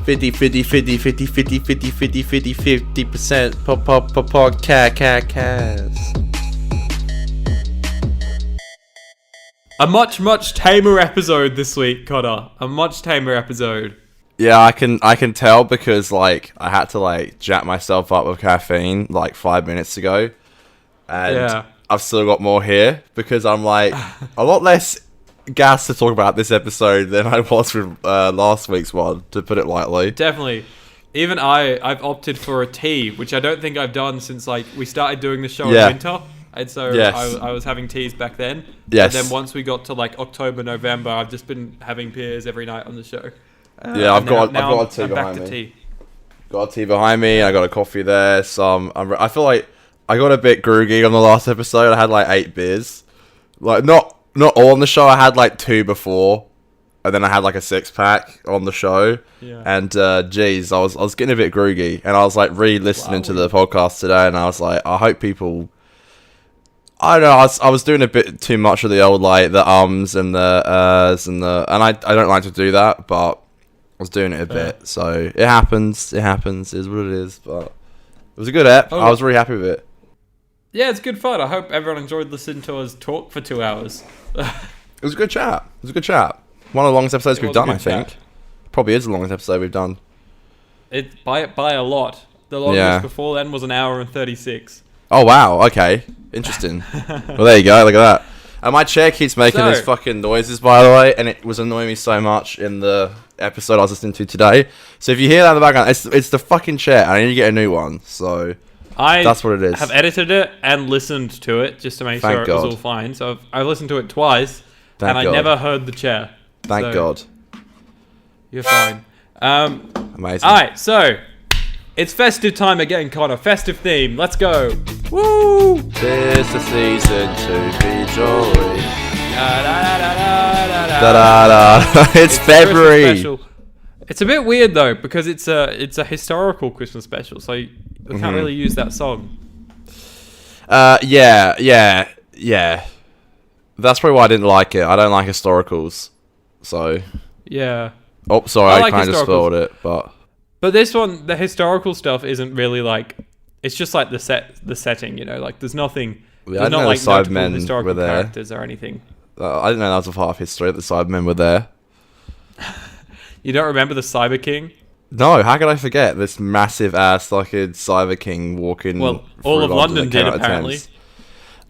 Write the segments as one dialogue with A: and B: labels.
A: 50 podcast.
B: A much tamer episode this week, Connor. A much tamer episode.
A: Yeah, I can tell because like I had to like jack myself up with caffeine like 5 minutes ago, and I've still got more here because I'm like a lot less gas to talk about this episode than I was with last week's one, to put it lightly.
B: Definitely. Even I've opted for a tea, which I don't think I've done since like we started doing the show in winter. And so I was having teas back then.
A: Yes.
B: And then once we got to like October, November, I've just been having beers every night on the show.
A: I've got a tea behind me. Got a tea behind me. I got a coffee there. I feel like I got a bit groggy on the last episode. I had like 8 beers. Like not all on the show. I had like 2 before, and then I had like a 6-pack on the show. Yeah. And geez, I was getting a bit groggy, and I was like re-listening to the podcast today, and I was like, I hope people. I don't know. I was doing a bit too much of the old like the ums and the and I don't like to do that, but I was doing it a bit. So it happens. It happens. It is what it is. But it was a good ep. I was really happy with it.
B: Yeah, it's good fun. I hope everyone enjoyed listening to us talk for 2 hours.
A: It was a good chat. One of the longest episodes we've done, I think. Probably is the longest episode we've done.
B: It by a lot. The longest before then was 1 hour and 36.
A: Oh wow, okay. Interesting. Well, there you go, look at that. And my chair keeps making these fucking noises, by the way, and it was annoying me so much in the episode I was listening to today. So if you hear that in the background, it's the fucking chair, and I need to get a new one, so that's what it is.
B: I have edited it and listened to it just to make sure it was all fine. So I've listened to it twice, and I never heard the chair.
A: Thank God.
B: You're fine.
A: Amazing.
B: Alright, so it's festive time again, Connor. Festive theme. Let's go. Woo!
A: Tis the season to be jolly. It's February.
B: It's a bit weird though because it's a historical Christmas special, so we can't really use that song.
A: Yeah. That's probably why I didn't like it. I don't like historicals, so
B: yeah.
A: Oh, sorry, I kind of spoiled it, but
B: this one, the historical stuff isn't really like. It's just like the setting, you know. Like there's nothing. There's not like notable historical characters or anything.
A: I didn't know that was a part of history that the Cybermen were there.
B: You don't remember the Cyber King?
A: No, how could I forget this massive ass fucking Cyber King walking?
B: Well, all of London did apparently.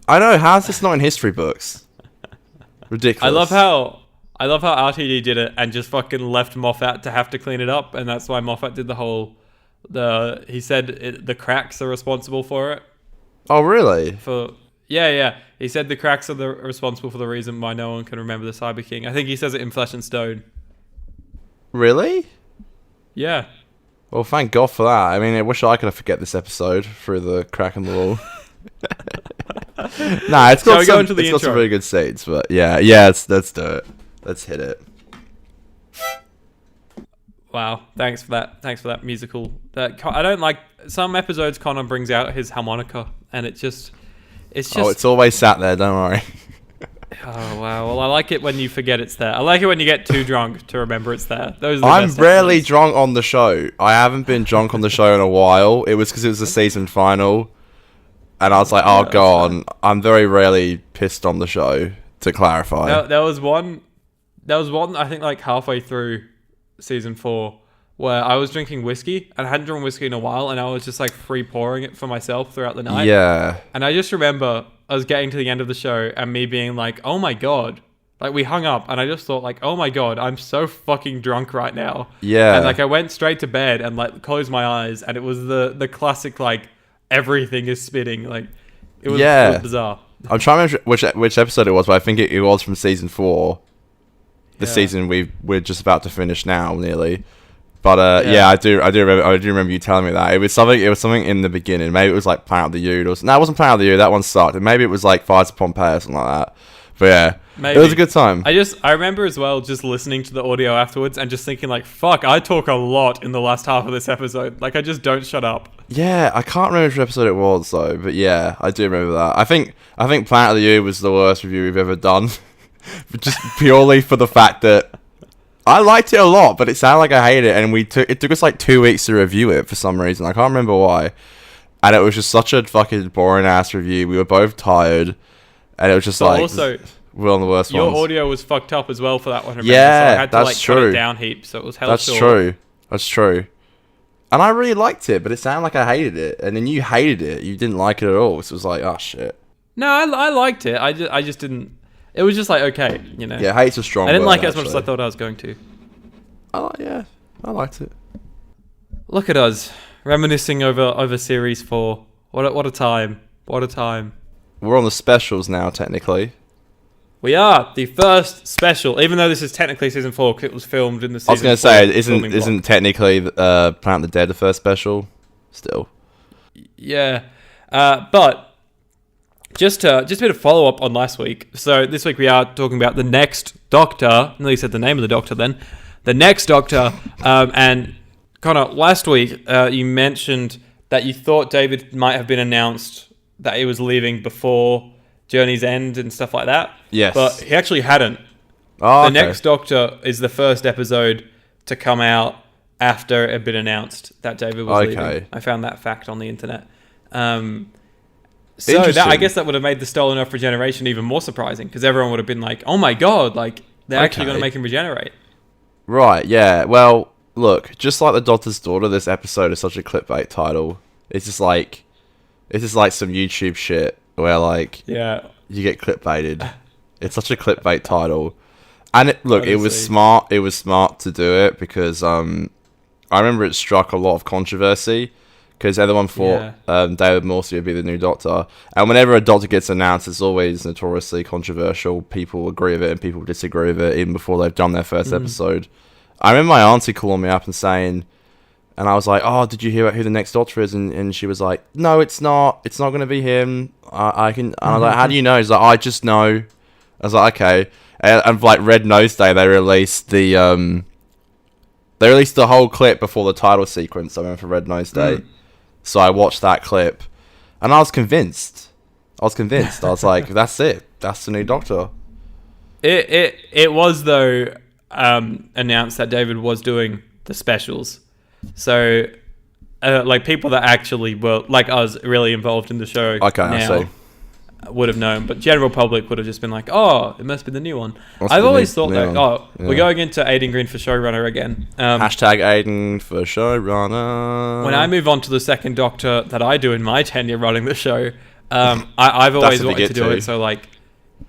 A: I know. How's this not in history books? Ridiculous.
B: I love how RTD did it and just fucking left Moffat to have to clean it up, and that's why Moffat did the whole. He said the cracks are responsible for it.
A: Oh, really?
B: Yeah. He said the cracks are responsible for the reason why no one can remember the Cyber King. I think he says it in Flesh and Stone.
A: Really?
B: Yeah.
A: Well, thank God for that. I mean, I wish I could forget this episode through the crack in the wall. Nah, it's got some really good scenes, but yeah, let's do it. Let's hit it.
B: Wow, thanks for that musical. I don't like some episodes. Connor brings out his harmonica, and it's just. Oh,
A: it's always sat there. Don't worry.
B: Oh wow! Well, I like it when you forget it's there. I like it when you get too drunk to remember it's there.
A: I'm rarely drunk on the show. I haven't been drunk on the show in a while. It was because it was the season final, and I was like, "Oh god!" I'm very rarely pissed on the show. To clarify,
B: there was one. I think like halfway through season 4 where I was drinking whiskey and I hadn't drunk whiskey in a while, and I was just like free pouring it for myself throughout the night.
A: Yeah.
B: And I just remember I was getting to the end of the show and me being like, oh my god. Like we hung up and I just thought like, oh my god, I'm so fucking drunk right now.
A: Yeah.
B: And like I went straight to bed and like closed my eyes, and it was the classic like everything is spitting. Like it was bizarre.
A: I'm trying to remember which episode it was, but I think it was from season 4. The season we're just about to finish now, nearly. But I do remember you telling me that it was something in the beginning. Maybe it was like Planet of the Ood, it wasn't Planet of the Ood. That one sucked. Maybe it was like Fires of Pompeii or something like that. But yeah, maybe. It was a good time.
B: I remember as well just listening to the audio afterwards and just thinking like, fuck, I talk a lot in the last half of this episode. Like I just don't shut up.
A: Yeah, I can't remember which episode it was though. But yeah, I do remember that. I think Planet of the Ood was the worst review we've ever done. Just purely for the fact that I liked it a lot, but it sounded like I hated it, and it took us like 2 weeks to review it for some reason. I can't remember why. And it was just such a fucking boring ass review. We were both tired, and it was just
B: but also,
A: we're on the worst
B: your
A: ones.
B: audio was fucked up as well for that one. Remember?
A: Yeah,
B: so I had to,
A: that's
B: cut
A: true.
B: it down heap, so it was hell
A: That's
B: short.
A: true. That's true. And I really liked it, but it sounded like I hated it. And then you hated it. You didn't like it at all. So it was like, oh shit.
B: No, I liked it. I just didn't. It was just like, okay, you know.
A: Yeah, hate's a strong
B: I didn't
A: word,
B: like it as much
A: actually.
B: as I thought I was going to.
A: Yeah, I liked it.
B: Look at us reminiscing over series 4. What a time! What a time!
A: We're on the specials now, technically.
B: We are the first special, even though this is technically season 4 because it was filmed in the season.
A: I was going to say, isn't technically Planet of the Dead the first special? Still.
B: Yeah, but just a bit of follow up on last week. So this week we are talking about the next Doctor. I know you said the name of the Doctor then. The next Doctor, and Connor, last week you mentioned that you thought David might have been announced that he was leaving before Journey's End and stuff like that.
A: Yes.
B: But he actually hadn't.
A: Oh,
B: the next Doctor is the first episode to come out after it had been announced that David was leaving. I found that fact on the internet. So I guess that would have made the Stolen Earth regeneration even more surprising because everyone would have been like, oh my god, like they're actually going to make him regenerate.
A: Right, yeah. Well, look, just like The Doctor's Daughter, this episode is such a clickbait title. It's just like some YouTube shit where like you get clickbaited. It's such a clickbait title. And it was smart. It was smart to do it because I remember it struck a lot of controversy because everyone thought David Morse would be the new Doctor. And whenever a Doctor gets announced, it's always notoriously controversial. People agree with it and people disagree with it even before they've done their first episode. I remember my auntie calling me up and saying, and I was like, oh, did you hear about who the next Doctor is? And she was like, no, it's not. It's not going to be him. I was like, how do you know? She's like, I just know. I was like, okay. And like Red Nose Day, they released the whole clip before the title sequence. I went for Red Nose Day. So I watched that clip, and I was convinced. I was like, that's it. That's the new Doctor.
B: It was, though, announced that David was doing the specials. So, like, people that actually were, like us, really involved in the show now would have known. But general public would have just been like, oh, it must be the new one. I've always thought that, we're going into Aidan Green for showrunner again.
A: Hashtag Aidan for showrunner.
B: When I move on to the second Doctor that I do in my tenure running the show, I've always wanted to do it. So, like,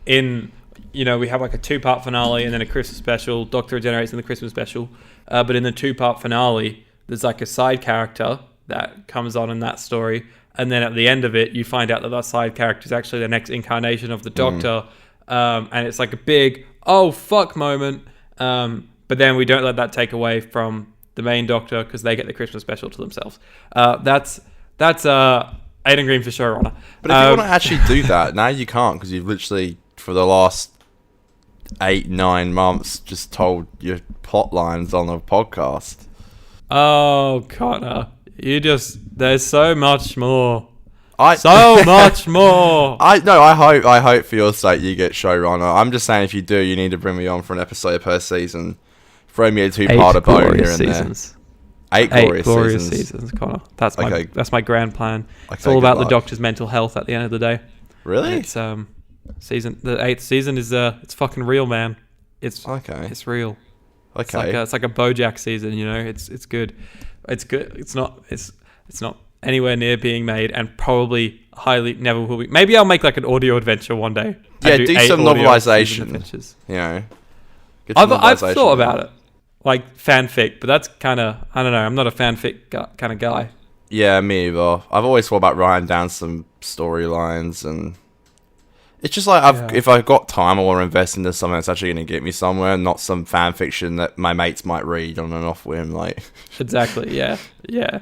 B: we have like a 2-part finale and then a Christmas special. Doctor regenerates in the Christmas special. But in the 2-part finale, there's like a side character that comes on in that story. And then at the end of it, you find out that side character is actually the next incarnation of the Doctor. And it's like a big, oh, fuck moment. But then we don't let that take away from the main Doctor because they get the Christmas special to themselves. That's Aidan Green for showrunner.
A: But if you want to actually do that, now you can't because you've literally, for the last 8-9 months, just told your plot lines on a podcast.
B: Oh, Connor. There's so much more.
A: Much more. I hope for your sake you get showrunner. I'm just saying if you do, you need to bring me on for an episode per season. Throw me a 2-parter bone here and
B: seasons.
A: there. 8 glorious
B: seasons, Connor. That's my grand plan.
A: Okay,
B: it's all about the Doctor's mental health at the end of the day.
A: Really?
B: It's the 8th season is it's fucking real, man. It's real.
A: Okay.
B: It's like a BoJack season, It's good. It's good. It's not anywhere near being made, and probably highly never will be. Maybe I'll make like an audio adventure one day.
A: Yeah, do some novelization.
B: I've thought about it, like fanfic, but that's kind of, I don't know. I'm not a fanfic kind of guy.
A: Yeah, me either. I've always thought about writing down some storylines, and it's just like if I've got time, I want to invest into something that's actually going to get me somewhere, not some fan fiction that my mates might read on an off whim, like.
B: Exactly. Yeah.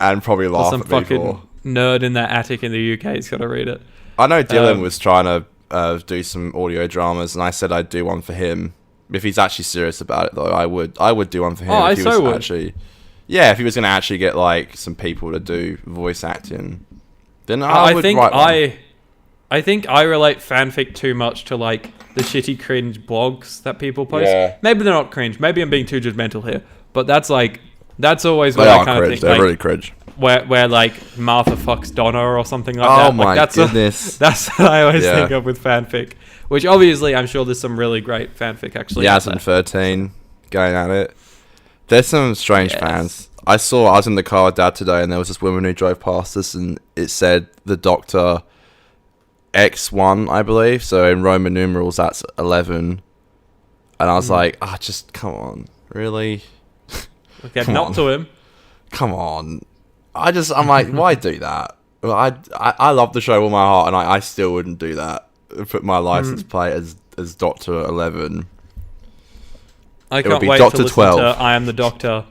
A: And probably laugh
B: some
A: at me
B: fucking nerd in that attic in the UK has got to read it.
A: I know Dylan was trying to do some audio dramas, and I said I'd do one for him if he's actually serious about it. Though I would do one for him.
B: Oh,
A: if he was
B: would.
A: Actually, if he was going to actually get like some people to do voice acting, then I would write one.
B: I think I relate fanfic too much to like the shitty cringe blogs that people post.
A: Yeah.
B: Maybe they're not cringe. Maybe I'm being too judgmental here. But that's always
A: what I kind of think. They're like, really cringe.
B: Where like Martha fucks Donna or something like that.
A: Oh my goodness.
B: That's what I always think of with fanfic. Which obviously I'm sure there's some really great fanfic actually.
A: Yasmin 13 going at it. There's some strange fans. I was in the car with Dad today and there was this woman who drove past us and it said the Doctor X1, I believe. So in Roman numerals, that's 11. And I was like, just come on. Really?
B: Okay, not to him.
A: Come on. I'm like, why do that? Well, I love the show with my heart and I still wouldn't do that. Put my license plate as Doctor 11.
B: I can't wait Dr. to listen 12. To I Am the Doctor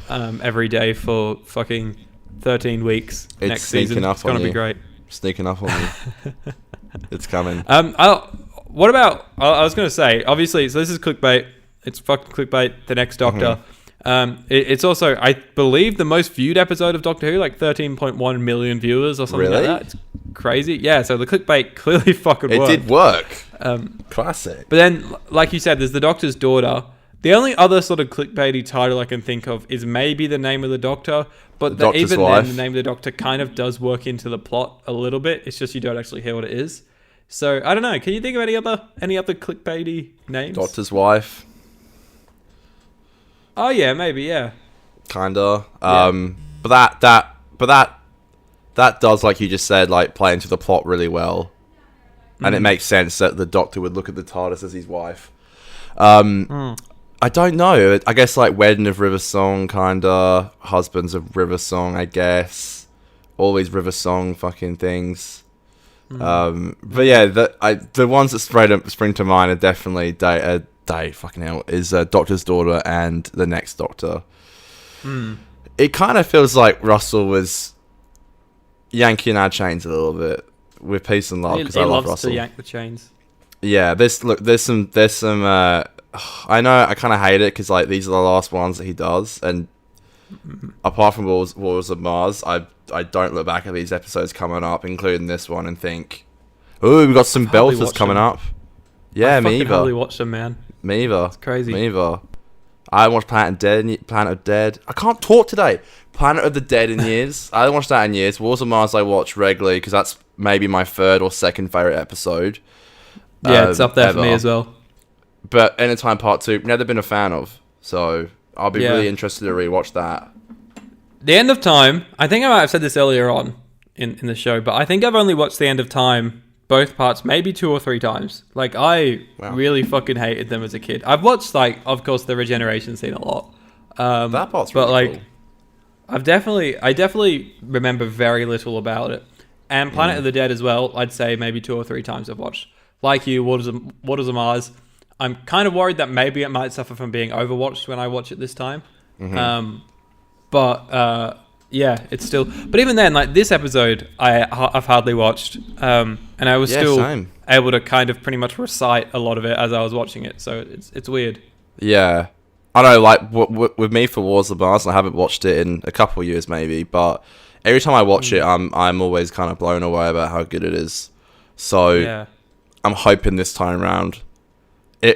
B: every day for fucking 13 weeks next season. It's going to be great.
A: Sneaking up on me. It's coming.
B: What about... I was going to say, obviously, so this is clickbait. It's fucking clickbait, The Next Doctor. It's also, I believe, the most viewed episode of Doctor Who, like 13.1 million viewers or something like that. It's crazy. Yeah, so the clickbait clearly fucking worked.
A: It did work. Classic.
B: But then, like you said, there's the Doctor's daughter. The only other sort of clickbaity title I can think of is maybe The Name of the Doctor, but even then, The Name of the Doctor kind of does work into the plot a little bit. It's just you don't actually hear what it is. So, I don't know. Can you think of any other clickbaity names?
A: Doctor's Wife.
B: Oh yeah, maybe, yeah.
A: Kinda. But that does, like you just said, like play into the plot really well. And it makes sense that the Doctor would look at the TARDIS as his wife. I don't know. I guess like Wedding of River Song, kinda. Husbands of River Song, I guess. All these River Song fucking things. But yeah, the ones that spring to mind are definitely fucking hell, is Doctor's Daughter and The Next Doctor. It kind of feels like Russell was yanking our chains a little bit with peace and love because I love Russell.
B: He loves to yank the chains. Yeah,
A: there's some. I know I kind of hate it because like these are the last ones that he does, and apart from Wars of Mars, I don't look back at these episodes coming up, including this one, and think, "Ooh, we got some belters coming up." Yeah, me either. I hardly
B: watched them, man.
A: Me either.
B: It's crazy.
A: Me either. I watched Planet of Dead. I can't talk today. Planet of the Dead in years. I haven't watched that in years. Wars of Mars I watch regularly because that's maybe my third or second favourite episode.
B: Yeah, it's up there for me as well.
A: But Anytime Part 2, never been a fan of. So I'll be really interested to rewatch that.
B: The End of Time, I think I might have said this earlier on in the show, but I think I've only watched The End of Time, both parts, maybe 2 or 3 times. Like, I really fucking hated them as a kid. I've watched, like, of course, the regeneration scene a lot.
A: That part's really cool.
B: I definitely remember very little about it. And Planet of the Dead as well, I'd say maybe 2 or 3 times I've watched. Like you, Waters of Mars. I'm kind of worried that maybe it might suffer from being overwatched when I watch it this time. Yeah, it's still... But even then, like, this episode, I've hardly watched. And I was still able to kind of pretty much recite a lot of it as I was watching it. So it's weird.
A: Yeah. I know, like, with me for Wars of Mars, I haven't watched it in a couple of years maybe, but every time I watch it, I'm always kind of blown away about how good it is. So I'm hoping this time around...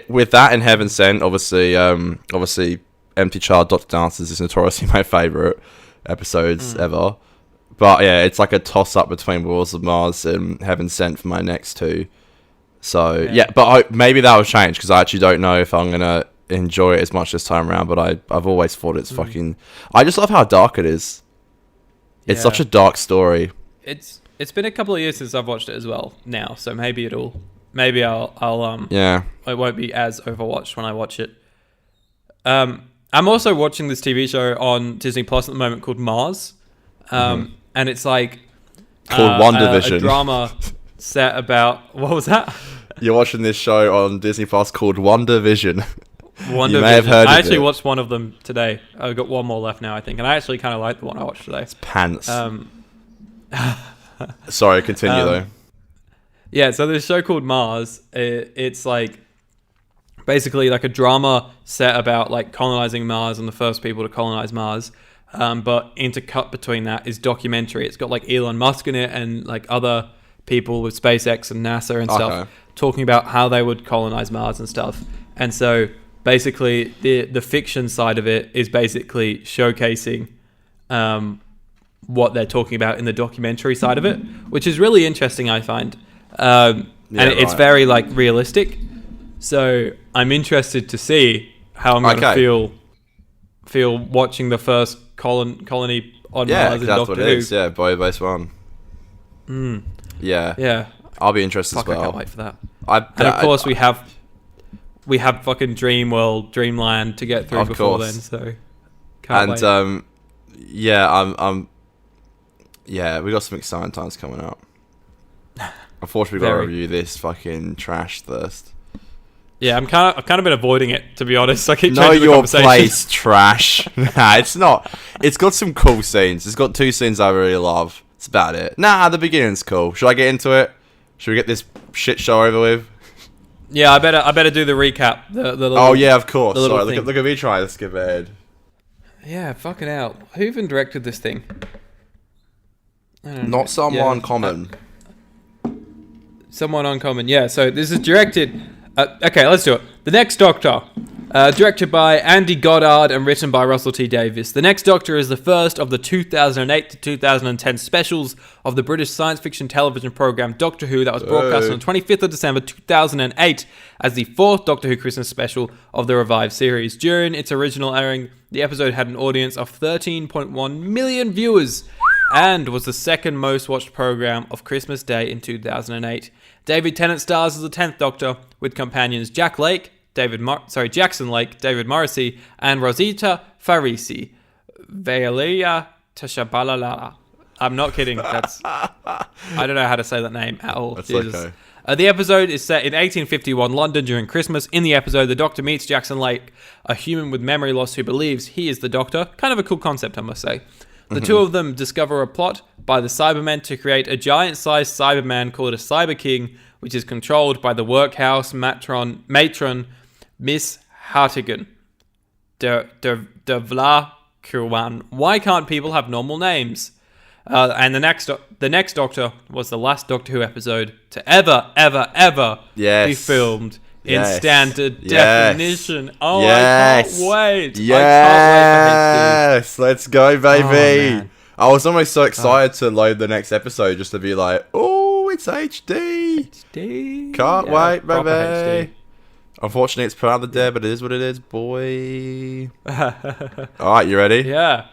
A: With that and Heaven Sent, obviously, Empty Child, Doctor Dancers is notoriously my favourite episodes ever. But yeah, it's like a toss-up between Wars of Mars and Heaven Sent for my next 2. So but maybe that will change because I actually don't know if I'm going to enjoy it as much this time around, but I've always thought it's fucking... I just love how dark it is. It's such a dark story.
B: It's been a couple of years since I've watched it as well now, so maybe I'll it won't be as overwatched when I watch it. I'm also watching this TV show on Disney Plus at the moment called Mars. And it's like
A: called WandaVision.
B: A drama set about... What was that?
A: You're watching this show on Disney Plus called WandaVision.
B: You may have heard of it. I actually watched one of them today. I've got one more left now, I think. And I actually kind of like the one I watched today.
A: It's pants. Sorry, continue though.
B: Yeah, so there's a show called Mars. It's like basically like a drama set about like colonizing Mars and the first people to colonize Mars. But intercut between that is documentary. It's got like Elon Musk in it and like other people with SpaceX and NASA and stuff, talking about how they would colonize Mars and stuff. And so basically the fiction side of it is basically showcasing what they're talking about in the documentary side of it, which is really interesting, I find. And it's very like realistic. So I'm interested to see how I'm going to feel watching the first colony on Mars in Doctor Who. Yeah, that's what it is.
A: Yeah, Bio-Base 1. Yeah. I'll be interested as well.
B: I can't wait for that. And of course we have fucking Dreamland to get through before then. So can't wait.
A: And we got some exciting times coming up. Unfortunately, we've got to review this fucking trash first.
B: Yeah, I've kind of been avoiding it, to be honest. I keep changing the conversation.
A: Know your place, trash. Nah, it's not. It's got some cool scenes. It's got 2 scenes I really love. That's about it. Nah, the beginning's cool. Should I get into it? Should we get this shit show over with?
B: Yeah, I better do the recap. The little,
A: of course. Sorry, look at me trying to skip ahead.
B: Yeah, fucking hell. Who even directed this thing?
A: Not someone common.
B: Someone uncommon. Yeah, so this is directed... okay, let's do it. The Next Doctor. Directed by Andy Goddard and written by Russell T Davies. The Next Doctor is the first of the 2008 to 2010 specials of the British science fiction television programme Doctor Who that was broadcast on the 25th of December 2008 as the 4th Doctor Who Christmas special of the revived series. During its original airing, the episode had an audience of 13.1 million viewers and was the second most watched programme of Christmas Day in 2008. David Tennant stars as the 10th Doctor with companions Jackson Lake, David Morrissey, and Rosita Farisi. Velia Tashabalala. I'm not kidding. I don't know how to say that name at all.
A: That's okay.
B: The episode is set in 1851 London during Christmas. In the episode, the Doctor meets Jackson Lake, a human with memory loss who believes he is the Doctor. Kind of a cool concept, I must say. The two of them discover a plot by the Cybermen to create a giant-sized Cyberman called a Cyber King, which is controlled by the workhouse matron Miss Hartigan. De Vla Kurwan. Why can't people have normal names? And the next Doctor was the last Doctor Who episode to ever be filmed in standard definition. Oh, I can't wait.
A: Yes. Let's go, baby. I was almost so excited to load the next episode just to be like, oh, it's HD. Can't wait, baby. HD. Unfortunately, it's put out the dead, but it is what it is, boy. Alright, you ready?
B: Yeah.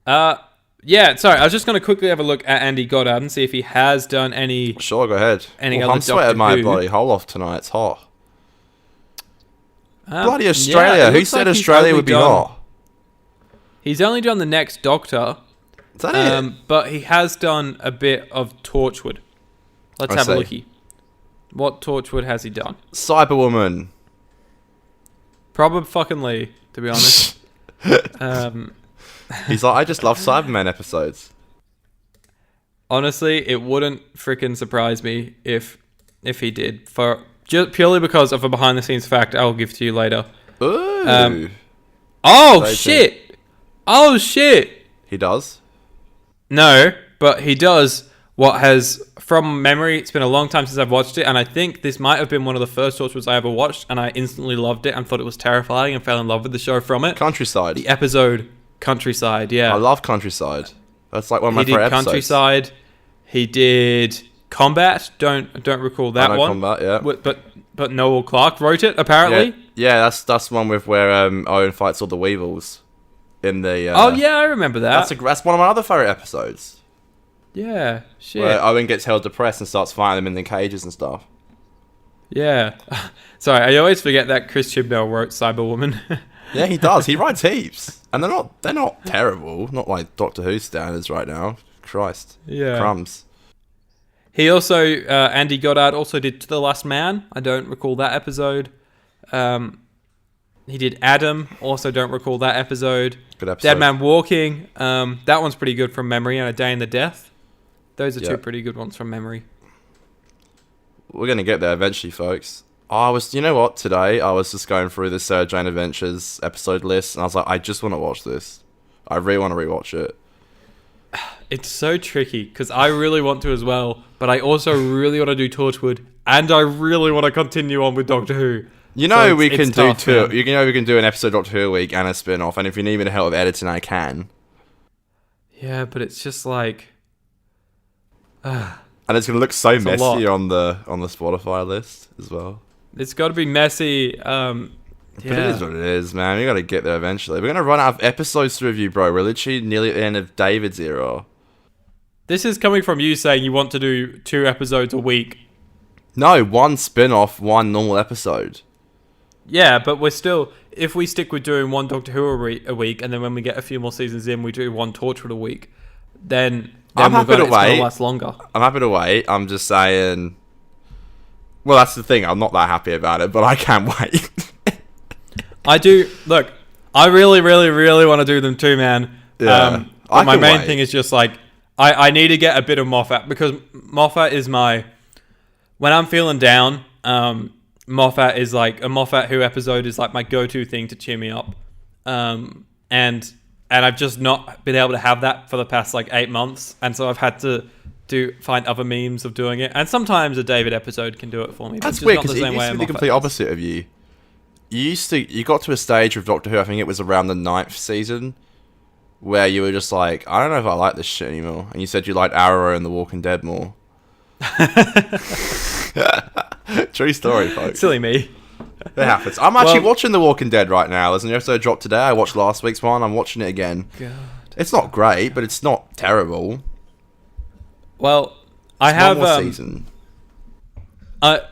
B: Sorry, I was just going to quickly have a look at Andy Goddard and see if he has done any...
A: Sure, go ahead.
B: I'm
A: sweating my bloody hole off tonight. It's hot. Bloody Australia. Who said Australia would be hot?
B: He's only done the Next Doctor.
A: Is that it?
B: But he has done a bit of Torchwood. Let's have a lookie. What Torchwood has he done?
A: Cyberwoman.
B: Probably, to be honest.
A: He's like, I just love Cybermen episodes.
B: Honestly, it wouldn't freaking surprise me if he did. Purely because of a behind-the-scenes fact I'll give to you later.
A: Ooh.
B: Shit! Oh, shit!
A: He does?
B: No, but he does what has, from memory, it's been a long time since I've watched it, and I think this might have been one of the first Torchwoods I ever watched, and I instantly loved it and thought it was terrifying and fell in love with the show from it.
A: Countryside.
B: The episode Countryside, yeah.
A: I love Countryside. That's like one of my favorite episodes.
B: He did Countryside. He did Combat. Don't recall that one.
A: Combat, yeah.
B: But Noel Clarke wrote it, apparently.
A: Yeah, that's one with where Owen fights all the Weevils in the...
B: I remember that.
A: That's one of my other favourite episodes.
B: Yeah, shit.
A: Where Owen gets held depressed and starts fighting them in the cages and stuff.
B: Yeah. Sorry, I always forget that Chris Chibnall wrote Cyberwoman.
A: Yeah, he does. He writes heaps. And they're not terrible. Not like Doctor Who standards right now. Christ.
B: Yeah.
A: Crumbs.
B: He also, Andy Goddard also did To the Last Man. I don't recall that episode. He did Adam. Also don't recall that episode.
A: Good episode.
B: Dead Man Walking. That one's pretty good from memory. And A Day in the Death. Those are two pretty good ones from memory.
A: We're going to get there eventually, folks. You know what? Today, I was just going through the Sarah Jane Adventures episode list, and I was like, I just want to watch this. I really want to rewatch it.
B: It's so tricky because I really want to as well, but I also really want to do Torchwood, and I really want to continue on with Doctor Who.
A: You know, so we can do two. Man. You know, we can do an episode of Doctor Who a week and a spin-off, and if you need me to help with editing, I can.
B: Yeah, but it's just like,
A: and it's gonna look so messy on the Spotify list as well.
B: It's got to be messy.
A: But it is what it is, man. We got to get there eventually. We're gonna run out of episodes to review, bro. We're literally nearly at the end of David's era.
B: This is coming from you saying you want to do 2 episodes a week.
A: No, 1 spin-off, 1 normal episode.
B: Yeah, but we're still... If we stick with doing 1 Doctor Who a week, and then when we get a few more seasons in, we do 1 Torchwood a week, then
A: I'm happy to wait.
B: It's going to last longer.
A: I'm happy to wait. I'm just saying... Well, that's the thing. I'm not that happy about it, but I can wait.
B: I do... Look, I really, really, really want to do them too, man.
A: Yeah.
B: But my main thing is just like... I need to get a bit of Moffat, because Moffat is my... When I'm feeling down, Moffat is like... A Moffat Who episode is like my go-to thing to cheer me up. And I've just not been able to have that for the past like 8 months. And so I've had to find other memes of doing it. And sometimes a David episode can do it for me.
A: That's weird, because it used to be the complete opposite of you. You got to a stage with Doctor Who, I think it was around the 9th season, where you were just like, I don't know if I like this shit anymore. And you said you liked Arrow and The Walking Dead more. True story, folks.
B: Silly me.
A: It happens. I'm actually watching The Walking Dead right now. There's an episode dropped today. I watched last week's one. I'm watching it again.
B: God.
A: It's not great, but it's not terrible.
B: Well, I have...
A: One more season.
B: Do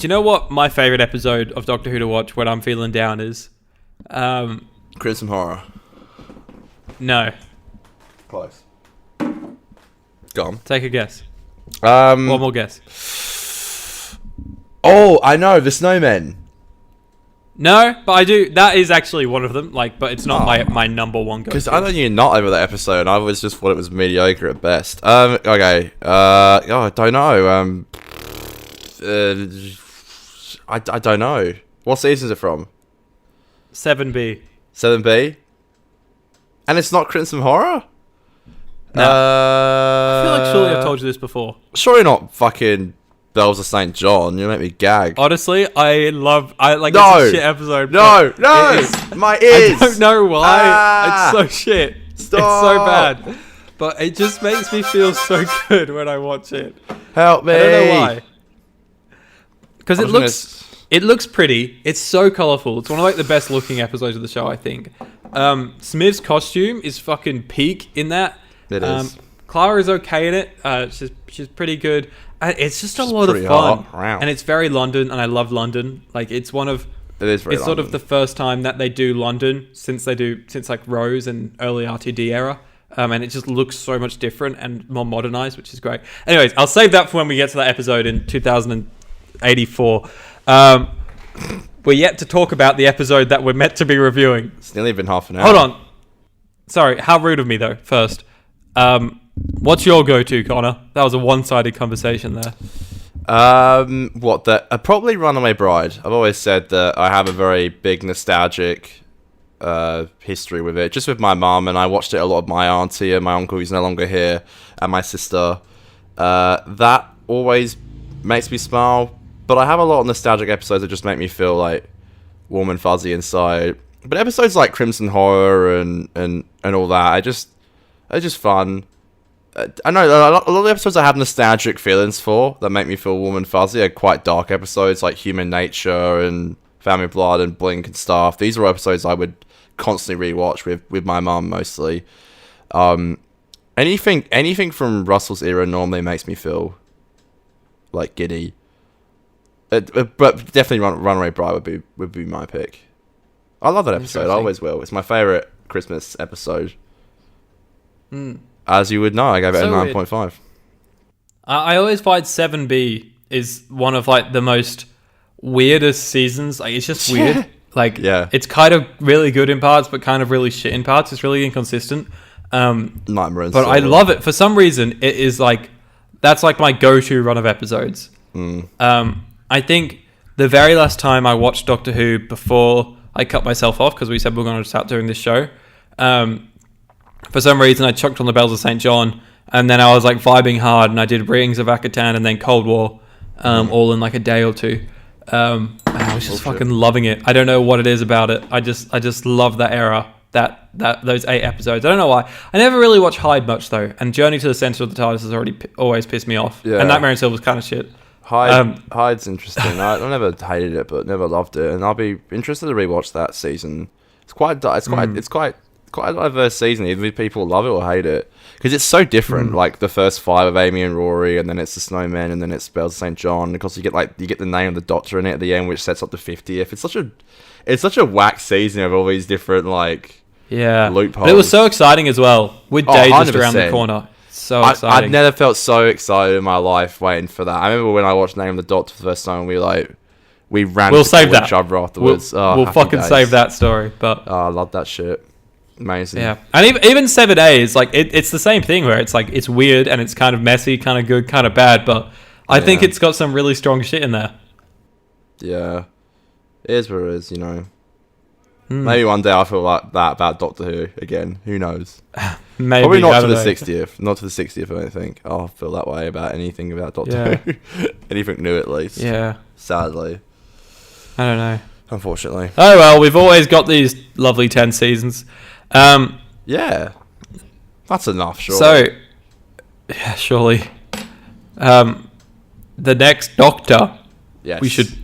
B: you know what my favourite episode of Doctor Who to watch when I'm feeling down is?
A: Crimson Horror.
B: No.
A: Close. Go on.
B: Take a guess.
A: One
B: more guess.
A: Oh, I know, The Snowmen.
B: No, but I do. That is actually one of them. Like, but it's not my number one go-to.
A: Because I know you're not over that episode. I always just thought it was mediocre at best. Okay. I don't know. I don't know. What season is it from?
B: 7B.
A: 7B? And it's not Crimson Horror?
B: No. I feel like surely I've told you this before.
A: Surely not fucking Bells of St. John. You make me gag.
B: Honestly, it's a shit episode.
A: No, my ears.
B: I don't know why. It's so shit.
A: Stop.
B: It's so bad. But it just makes me feel so good when I watch it.
A: Help me.
B: I don't know why. Because it looks pretty. It's so colourful. It's one of like the best looking episodes of the show, I think. Smith's costume is fucking peak in that.
A: It is.
B: Clara is okay in it. She's pretty good. It's just a lot of fun.
A: Wow.
B: And it's very London, and I love London. Like it's one of...
A: It is very
B: It's sort of the first time that they do London since like Rose and early RTD era. And it just looks so much different and more modernized, which is great. Anyways, I'll save that for when we get to that episode in 2084. We're yet to talk about the episode that we're meant to be reviewing.
A: It's nearly been half an hour.
B: Hold on. Sorry, how rude of me though, first. What's your go-to, Connor? That was a one-sided conversation there.
A: Probably Runaway Bride. I've always said that I have a very big nostalgic history with it, just with my mum, and I watched it a lot with my auntie and my uncle who's no longer here, and my sister. That always makes me smile, but I have a lot of nostalgic episodes that just make me feel like warm and fuzzy inside. But episodes like Crimson Horror and all that, they're just fun. I know a lot of the episodes I have nostalgic feelings for that make me feel warm and fuzzy are quite dark episodes like Human Nature and Family Blood and Blink and stuff. These are episodes I would constantly rewatch with my mum mostly. Anything from Russell's era normally makes me feel like giddy. But definitely Runaway Bride would be my pick. I love that episode. I always will. It's my favourite Christmas episode. As you would know, I gave it a 9.5.
B: I always find 7B is one of like the most weirdest seasons. Like it's just weird. Like it's kind of really good in parts, but kind of really shit in parts. It's really inconsistent.
A: Nightmare.
B: But I love it for some reason. It is like that's like my go-to run of episodes. I think the very last time I watched Doctor Who before I cut myself off because we said we're going to start doing this show. for some reason I chucked on the Bells of St. John, and then I was like vibing hard, and I did Rings of Akatan and then Cold War, all in like a day or two. I was just fucking loving it. I don't know what it is about it. I just love that era. That those 8 episodes. I don't know why. I never really watched Hyde much though, and Journey to the Center of the TARDIS has always pissed me off. Yeah. And Nightmare in Silver's kind of shit.
A: Hyde's interesting. I never hated it, but never loved it, and I'll be interested to rewatch that season. It's quite a diverse season. Either people love it or hate it, because it's so different. Like the first 5 of Amy and Rory, and then it's the Snowmen, and then it's Bells of St. John. Because you get the name of the Doctor in it at the end, which sets up the 50th. It's such a whack season of all these different loopholes.
B: But it was so exciting as well, with day just around the corner. So exciting.
A: I've never felt so excited in my life waiting for that. I remember when I watched Name of the Doctor for the first time, we ran
B: we'll save that.
A: each other afterwards.
B: We'll fucking save that story. But
A: I love that shit. Amazing.
B: Yeah, and even 7A is like it's the same thing where it's like it's weird and it's kind of messy, kind of good, kind of bad. But I think it's got some really strong shit in there.
A: Yeah, it is what it is. Maybe one day I'll feel like that about Doctor Who again. Who knows?
B: Maybe.
A: Probably not to the 60th. Not to the 60th, I don't think. I'll feel that way about anything about Doctor Who. Anything new, at least.
B: Yeah.
A: Sadly.
B: I don't know.
A: Unfortunately.
B: Oh, well, we've always got these lovely 10 seasons.
A: Yeah. That's enough, surely.
B: So, yeah, surely. The next Doctor.
A: Yes.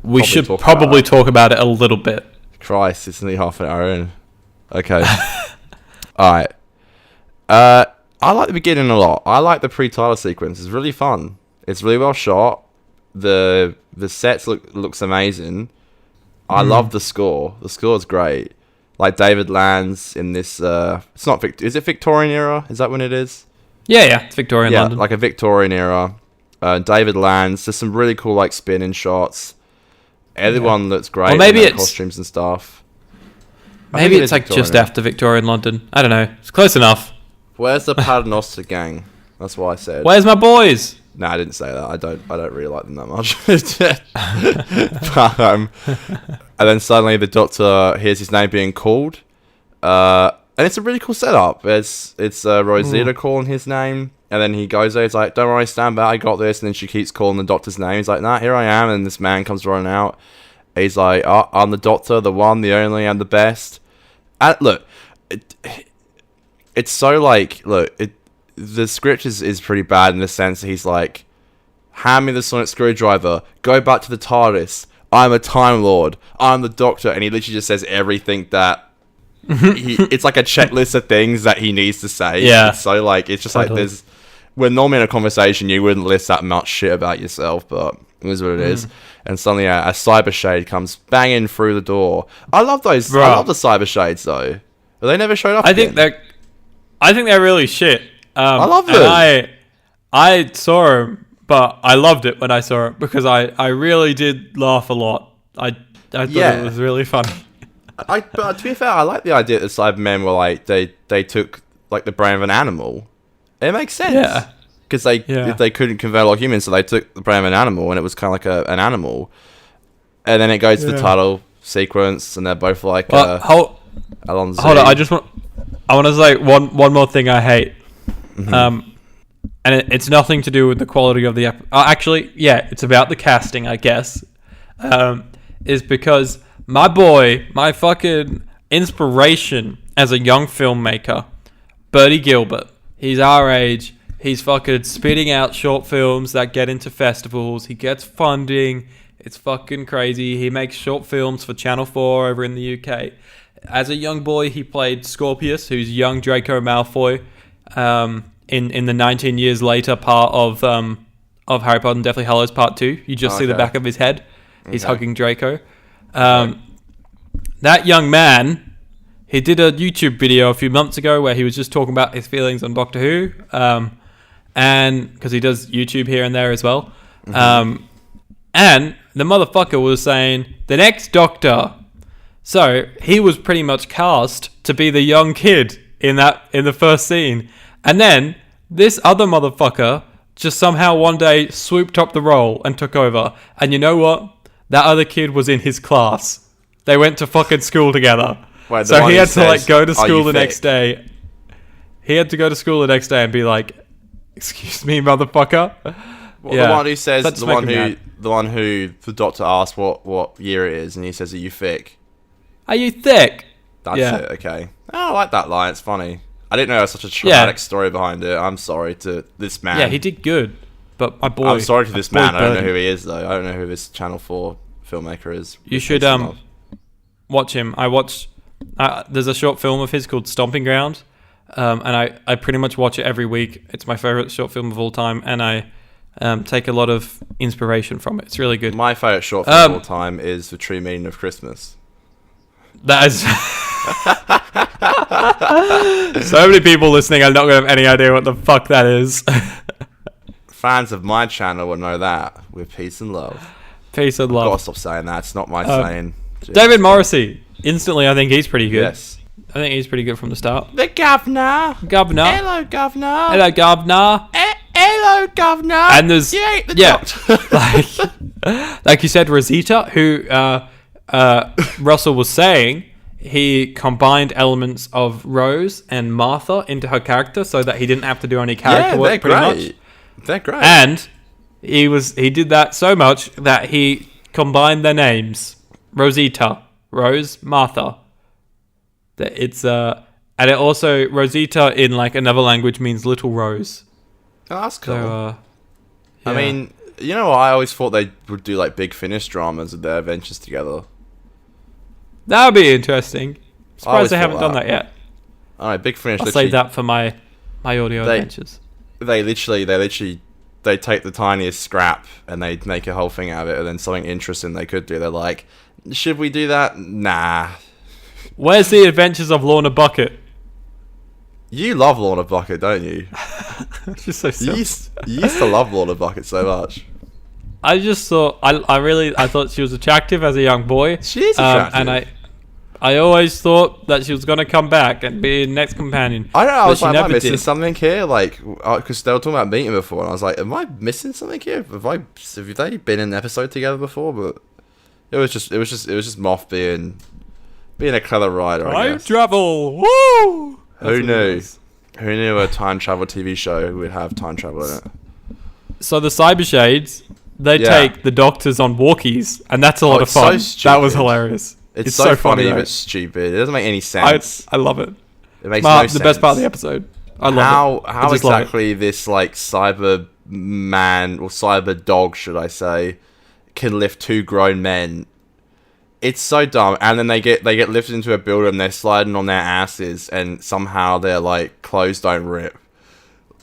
B: We should probably talk about it a little bit.
A: Christ, it's only half an hour in. Okay. Alright. I like the beginning a lot. I like the pre-title sequence. It's really fun. It's really well shot. The sets looks amazing. I love the score. The score's great. Like David Land's in this it's not is it Victorian era? Is that when it is?
B: Yeah, it's Victorian London.
A: Like a Victorian era. David Land's. There's some really cool spinning shots. Everyone looks great.
B: Or maybe it's
A: costumes and stuff.
B: Maybe it's like just after Victorian London. I don't know. It's close enough.
A: Where's the Paternoster gang? That's what I said.
B: Where's my boys?
A: No, I didn't say that. I don't really like them that much. But, and then suddenly the Doctor hears his name being called. And it's a really cool setup. It's Rosita calling his name. And then he goes there, he's like, don't worry, stand back, I got this. And then she keeps calling the Doctor's name. He's like, nah, here I am. And this man comes running out. He's like, oh, I'm the Doctor, the one, the only, and the best. And look, it's so the script is pretty bad in the sense that he's like, hand me the sonic screwdriver, go back to the TARDIS, I'm a Time Lord, I'm the Doctor. And he literally just says everything that it's like a checklist of things that he needs to say.
B: Yeah.
A: It's so it's just totally. There's, when normally in a conversation you wouldn't list that much shit about yourself, but it is what it is. And suddenly a cyber shade comes banging through the door. I love those. Bro. I love the cyber shades though. But they never showed up.
B: I think they're really shit.
A: I love them.
B: I saw them, but I loved it when I saw it because I really did laugh a lot. I thought it was really funny.
A: But to be fair, I like the idea that the Cybermen were they took the brain of an animal. It makes sense.
B: Yeah.
A: Because they couldn't convert all humans, so they took the brain of an animal, and it was kind of like an animal. And then it goes to the title sequence, and they're both
B: hold on, I want to say one more thing I hate. And it's nothing to do with the quality of the episode. Actually, yeah, it's about the casting, I guess. Is because my fucking inspiration as a young filmmaker, Bertie Gilbert, he's our age, he's fucking spitting out short films that get into festivals, he gets funding, it's fucking crazy, he makes short films for Channel 4 over in the UK. As a young boy, he played Scorpius, who's young Draco Malfoy, in the 19 years later part of Harry Potter and Deathly Hallows Part 2. You just see the back of his head. He's hugging Draco. That young man, he did a YouTube video a few months ago where he was just talking about his feelings on Doctor Who, and because he does YouTube here and there as well. And the motherfucker was saying, the next Doctor. So he was pretty much cast to be the young kid in the first scene. And then this other motherfucker just somehow one day swooped up the role and took over. And you know what? That other kid was in his class. They went to fucking school together.
A: Wait,
B: so he had to go to school the next day. he had to go to school the next day and be like, "Excuse me, motherfucker."
A: Well, yeah. The one who says the one who the doctor asked what year it is, and he says, "Are you thick?"
B: Are you thick?
A: That's it. Okay. Oh, I like that line. It's funny. I didn't know there was such a traumatic story behind it. I'm sorry to this man.
B: Yeah, he did good, but my boy.
A: I'm sorry to this man. I don't know who he is though. I don't know who this Channel 4 filmmaker is.
B: You should watch him. I watch. There's a short film of his called Stomping Ground, and I pretty much watch it every week. It's my favorite short film of all time, and I take a lot of inspiration from it. It's really good.
A: My favorite short film of all time is The True Meaning of Christmas.
B: That is so many people listening are not going to have any idea what the fuck that is.
A: Fans of my channel will know that with peace and love.
B: Peace and love.
A: I've got to stop saying that. It's not my saying. Jeez.
B: David Morrissey. Instantly, I think he's pretty good.
A: Yes.
B: I think he's pretty good from the start.
A: The governor.
B: Governor.
A: Hello, governor.
B: Hello, governor.
A: Hello, governor.
B: And there's like you said, Rosita, who Russell was saying, he combined elements of Rose and Martha into her character so that he didn't have to do any character work pretty much.
A: They're great.
B: And he did that so much that he combined their names. Rosita, Rose, Martha. That it's and it also Rosita in like another language means little rose.
A: Oh, that's cool.
B: So,
A: I mean, you know what? I always thought they would do like Big Finish dramas with their adventures together.
B: That would be interesting. Surprised they haven't done that yet.
A: Alright, Big Finish.
B: I'll save that for my audio adventures.
A: They take the tiniest scrap and they make a whole thing out of it, and then something interesting they could do. They're like, should we do that? Nah.
B: Where's the Adventures of Lorna Bucket?
A: You love Lorna Bucket, don't you?
B: She's so silly.
A: You used to love Lorna Bucket so much.
B: I just thought I thought she was attractive as a young boy.
A: She is attractive,
B: and I always thought that she was gonna come back and be the next companion.
A: I don't know. I was like, am I missing something here? Like, because they were talking about meeting before, and I was like, am I missing something here? Have they been in an episode together before? But it was just Moff being a clever writer. I guess.
B: Time travel. Woo!
A: Who knew? Who knew a time travel TV show would have time travel in it?
B: So the Cyber Shades, they take the doctors on walkies, and that's a lot of fun. So that was hilarious.
A: It's so funny but stupid. It doesn't make any sense.
B: I love it.
A: It makes no sense.
B: The best part of the episode. I love it.
A: How exactly this like cyber man or cyber dog, should I say, can lift two grown men? It's so dumb. And then they get lifted into a building, they're sliding on their asses, and somehow their like clothes don't rip.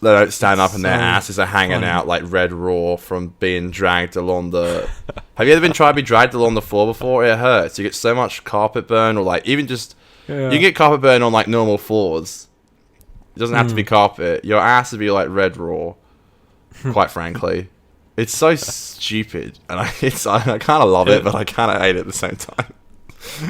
A: They don't stand up, and their asses are hanging out like red raw from being dragged along the... Have you ever been tried to be dragged along the floor before? It hurts. You get so much carpet burn, or like even just... Yeah. You get carpet burn on like normal floors. It doesn't have to be carpet. Your ass would be like red raw, quite frankly. It's so stupid, and I kind of love it, but I kind of hate it at the same time.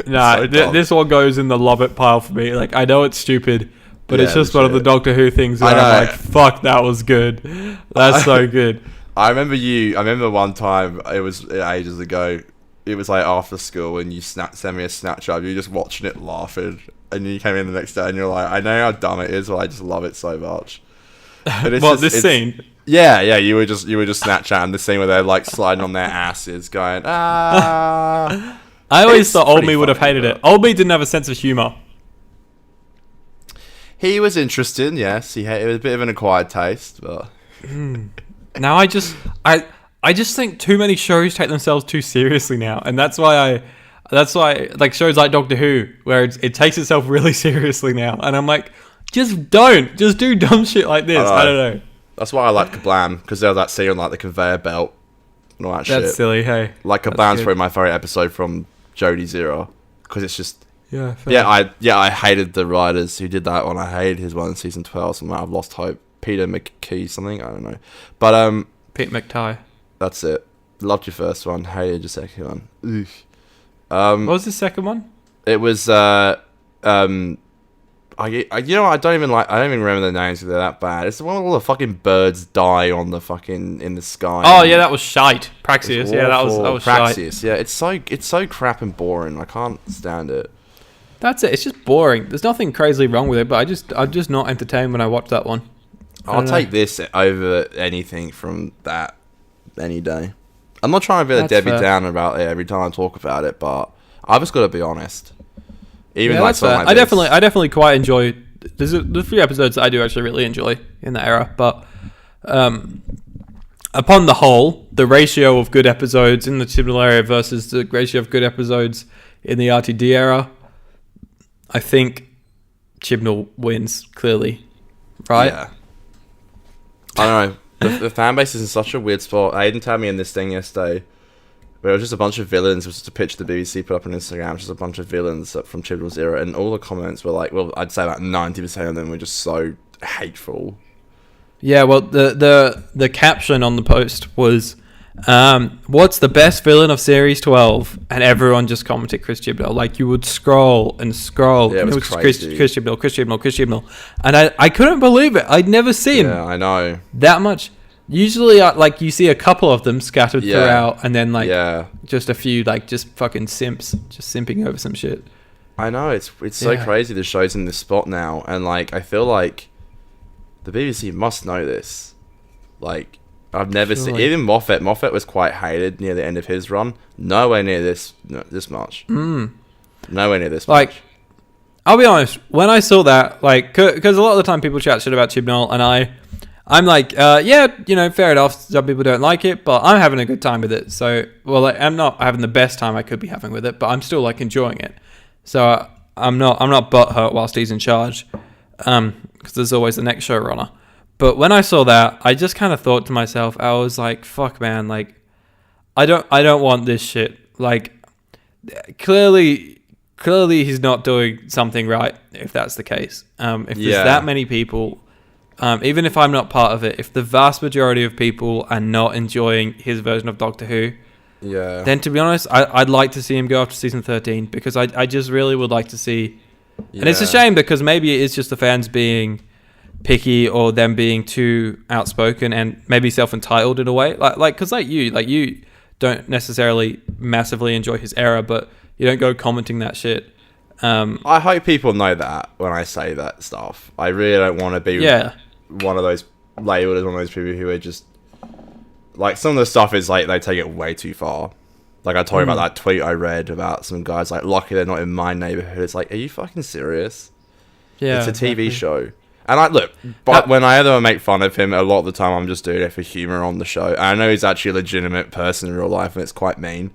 B: Nah, this one goes in the love it pile for me. Like, I know it's stupid, but it's just one of the Doctor Who things where I'm like, fuck, that was good. That's so good.
A: I remember one time, it was ages ago, it was like after school, and you sent me a Snapchat, you were just watching it laughing, and you came in the next day, and you're like, I know how dumb it is, but I just love it so much.
B: This scene?
A: Yeah, you were just Snapchatting the scene where they're like sliding on their asses, going ah.
B: I always thought Old Me would have hated it. Old Me didn't have a sense of humor.
A: He was interested, yes. It was a bit of an acquired taste, but
B: now I just think too many shows take themselves too seriously now, and that's why like shows like Doctor Who, where it takes itself really seriously now, and I'm like, just do dumb shit like this. I don't know.
A: That's why I like Kablam, because there was that scene on like the conveyor belt and all that shit.
B: That's silly, hey.
A: Like Kablam's probably my favourite episode from Jodie's era, because it's just... I hated the writers who did that one. I hated his one in season 12, so I've lost hope. Peter McKee something, I don't know. But
B: Pete McTighe.
A: That's it. Loved your first one, hated your second one. Oof.
B: What was the second one?
A: It was I don't even remember the names because they're that bad. It's the one where all the fucking birds die on the fucking in the sky.
B: Oh yeah, that was shite. Praxeus, yeah, that was
A: Praxeus, shite. Yeah, it's so crap and boring. I can't stand it.
B: That's it. It's just boring. There's nothing crazily wrong with it, but I'm just not entertained when I watch that one.
A: I'll take this over anything from that any day. I'm not trying to be a Debbie Downer about it every time I talk about it, but I've just got to be honest. Even like something like this.
B: I definitely quite enjoy. There's a few episodes that I do actually really enjoy in that era, but upon the whole, the ratio of good episodes in the Chibnall era versus the ratio of good episodes in the RTD era, I think Chibnall wins clearly, right?
A: Yeah. I don't know. The fan base is in such a weird spot. Aiden tagged me in this thing yesterday where it was just a bunch of villains. It was just a picture the BBC put up on Instagram, just a bunch of villains from Chibnall's era, and all the comments were like, well, I'd say about 90% of them were just so hateful.
B: Yeah, well, the caption on the post was, what's the best villain of Series 12? And everyone just commented Chris Chibnall. Like, you would scroll and scroll.
A: Yeah, it was crazy.
B: Chris Chibnall. And I couldn't believe it. I'd never seen
A: I know.
B: that much. Usually, like, you see a couple of them scattered throughout, and then, like, just a few, like, just fucking simps, just simping over some shit.
A: I know, it's so crazy the show's in this spot now, and, like, I feel like the BBC must know this. Like, I've never seen... Even Moffat was quite hated near the end of his run. Nowhere near this much. Nowhere near this much.
B: I'll be honest, when I saw that, like, because a lot of the time people chat shit about Chibnall, and I'm like, fair enough. Some people don't like it, but I'm having a good time with it. So, well, like, I'm not having the best time I could be having with it, but I'm still like enjoying it. So I'm not butthurt whilst he's in charge, because there's always the next showrunner. But when I saw that, I just kind of thought to myself, I was like, fuck, man, like, I don't want this shit. Like, clearly he's not doing something right if that's the case. If there's that many people. Even if I'm not part of it, if the vast majority of people are not enjoying his version of Doctor Who, then to be honest, I'd like to see him go after season 13, because I just really would like to see. And it's a shame, because maybe it is just the fans being picky, or them being too outspoken and maybe self-entitled in a way. Because you don't necessarily massively enjoy his era, but you don't go commenting that shit.
A: I hope people know that when I say that stuff. I really don't want to be one of those labeled as one of those people who are just like, some of the stuff is like they take it way too far. Like, I told you about that tweet I read about some guys like, lucky they're not in my neighborhood. It's like, are you fucking serious? Yeah, it's a TV show. And but when I ever make fun of him, a lot of the time I'm just doing it for humor on the show. And I know he's actually a legitimate person in real life, and it's quite mean,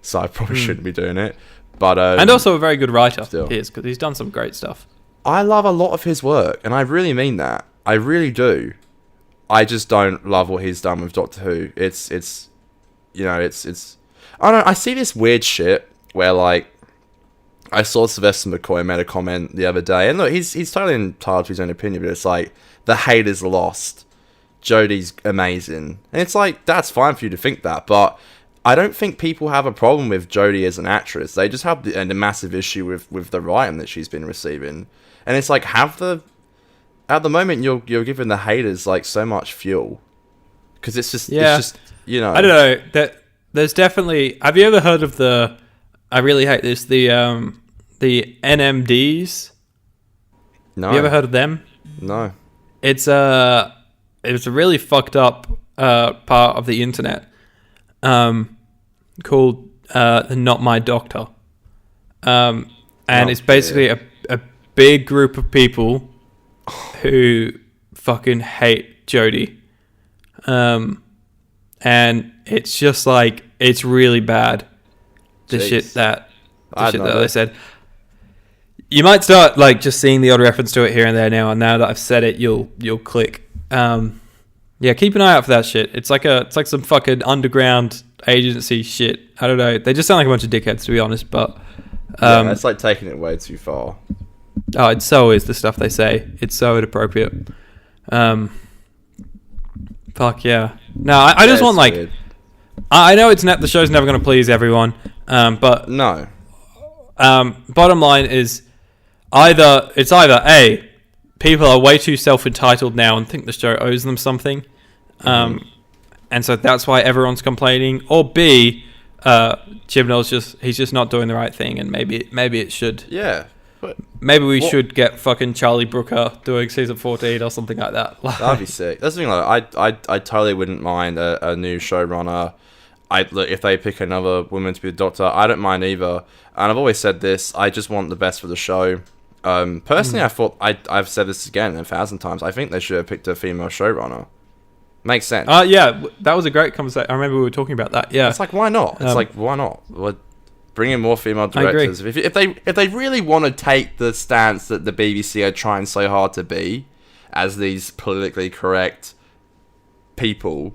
A: so I probably shouldn't be doing it. But
B: and also a very good writer, he is, because he's done some great stuff. I
A: love a lot of his work, and I really mean that. I really do. I just don't love what he's done with Doctor Who. It's I don't know, I see this weird shit where, like, I saw Sylvester McCoy made a comment the other day, and look, he's totally entitled to his own opinion, but it's like, the hate is lost. Jodie's amazing. And it's like, that's fine for you to think that, but I don't think people have a problem with Jodie as an actress. They just have a massive issue with the writing that she's been receiving. And it's like, at the moment, you're giving the haters like so much fuel, because it's just I don't
B: know, there's definitely. Have you ever heard of the? I really hate this. The NMDs. No. Have you ever heard of them?
A: No.
B: It's a really fucked up part of the internet. Called Not My Doctor. And it's basically a big group of people who fucking hate Jodie. And it's just like, it's really bad. The shit that they said. You might start like just seeing the odd reference to it here and there now, and now that I've said it, you'll click. Keep an eye out for that shit. It's like some fucking underground agency shit. I don't know. They just sound like a bunch of dickheads, to be honest. But
A: it's like taking it way too far.
B: Oh, it so is the stuff they say. It's so inappropriate. Fuck yeah. No, I just want like. Weird. I know the show's never going to please everyone. But
A: no.
B: Bottom line is either A, people are way too self-entitled now and think the show owes them something. And so that's why everyone's complaining. Or B, Chibnall's he's just not doing the right thing, and maybe it should.
A: Yeah.
B: Maybe we should get fucking Charlie Brooker doing season 14 or something like that.
A: That'd be sick. That's the thing. Like, I totally wouldn't mind a new showrunner. Look, if they pick another woman to be the Doctor, I don't mind either. And I've always said this. I just want the best for the show. Personally, I thought I've said this again 1,000 times. I think they should have picked a female showrunner. Makes sense.
B: Yeah, that was a great conversation. I remember we were talking about that. Yeah,
A: it's like, why not? It's like, why not? Bring in more female directors. If they really want to take the stance that the BBC are trying so hard to be, as these politically correct people,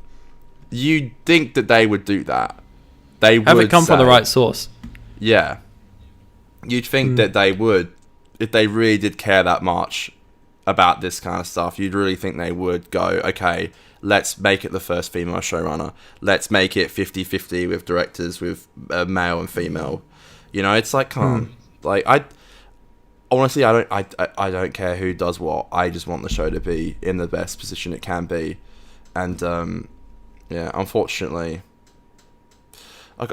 A: you'd think that they would do that. They would
B: have it come from the right source.
A: Yeah, you'd think that they would, if they really did care that much about this kind of stuff. You'd really think they would go, okay, let's make it the first female showrunner. Let's make it 50-50 with directors with male and female. You know, it's like, come on. Like, honestly, I don't care who does what. I just want the show to be in the best position it can be. And yeah, unfortunately,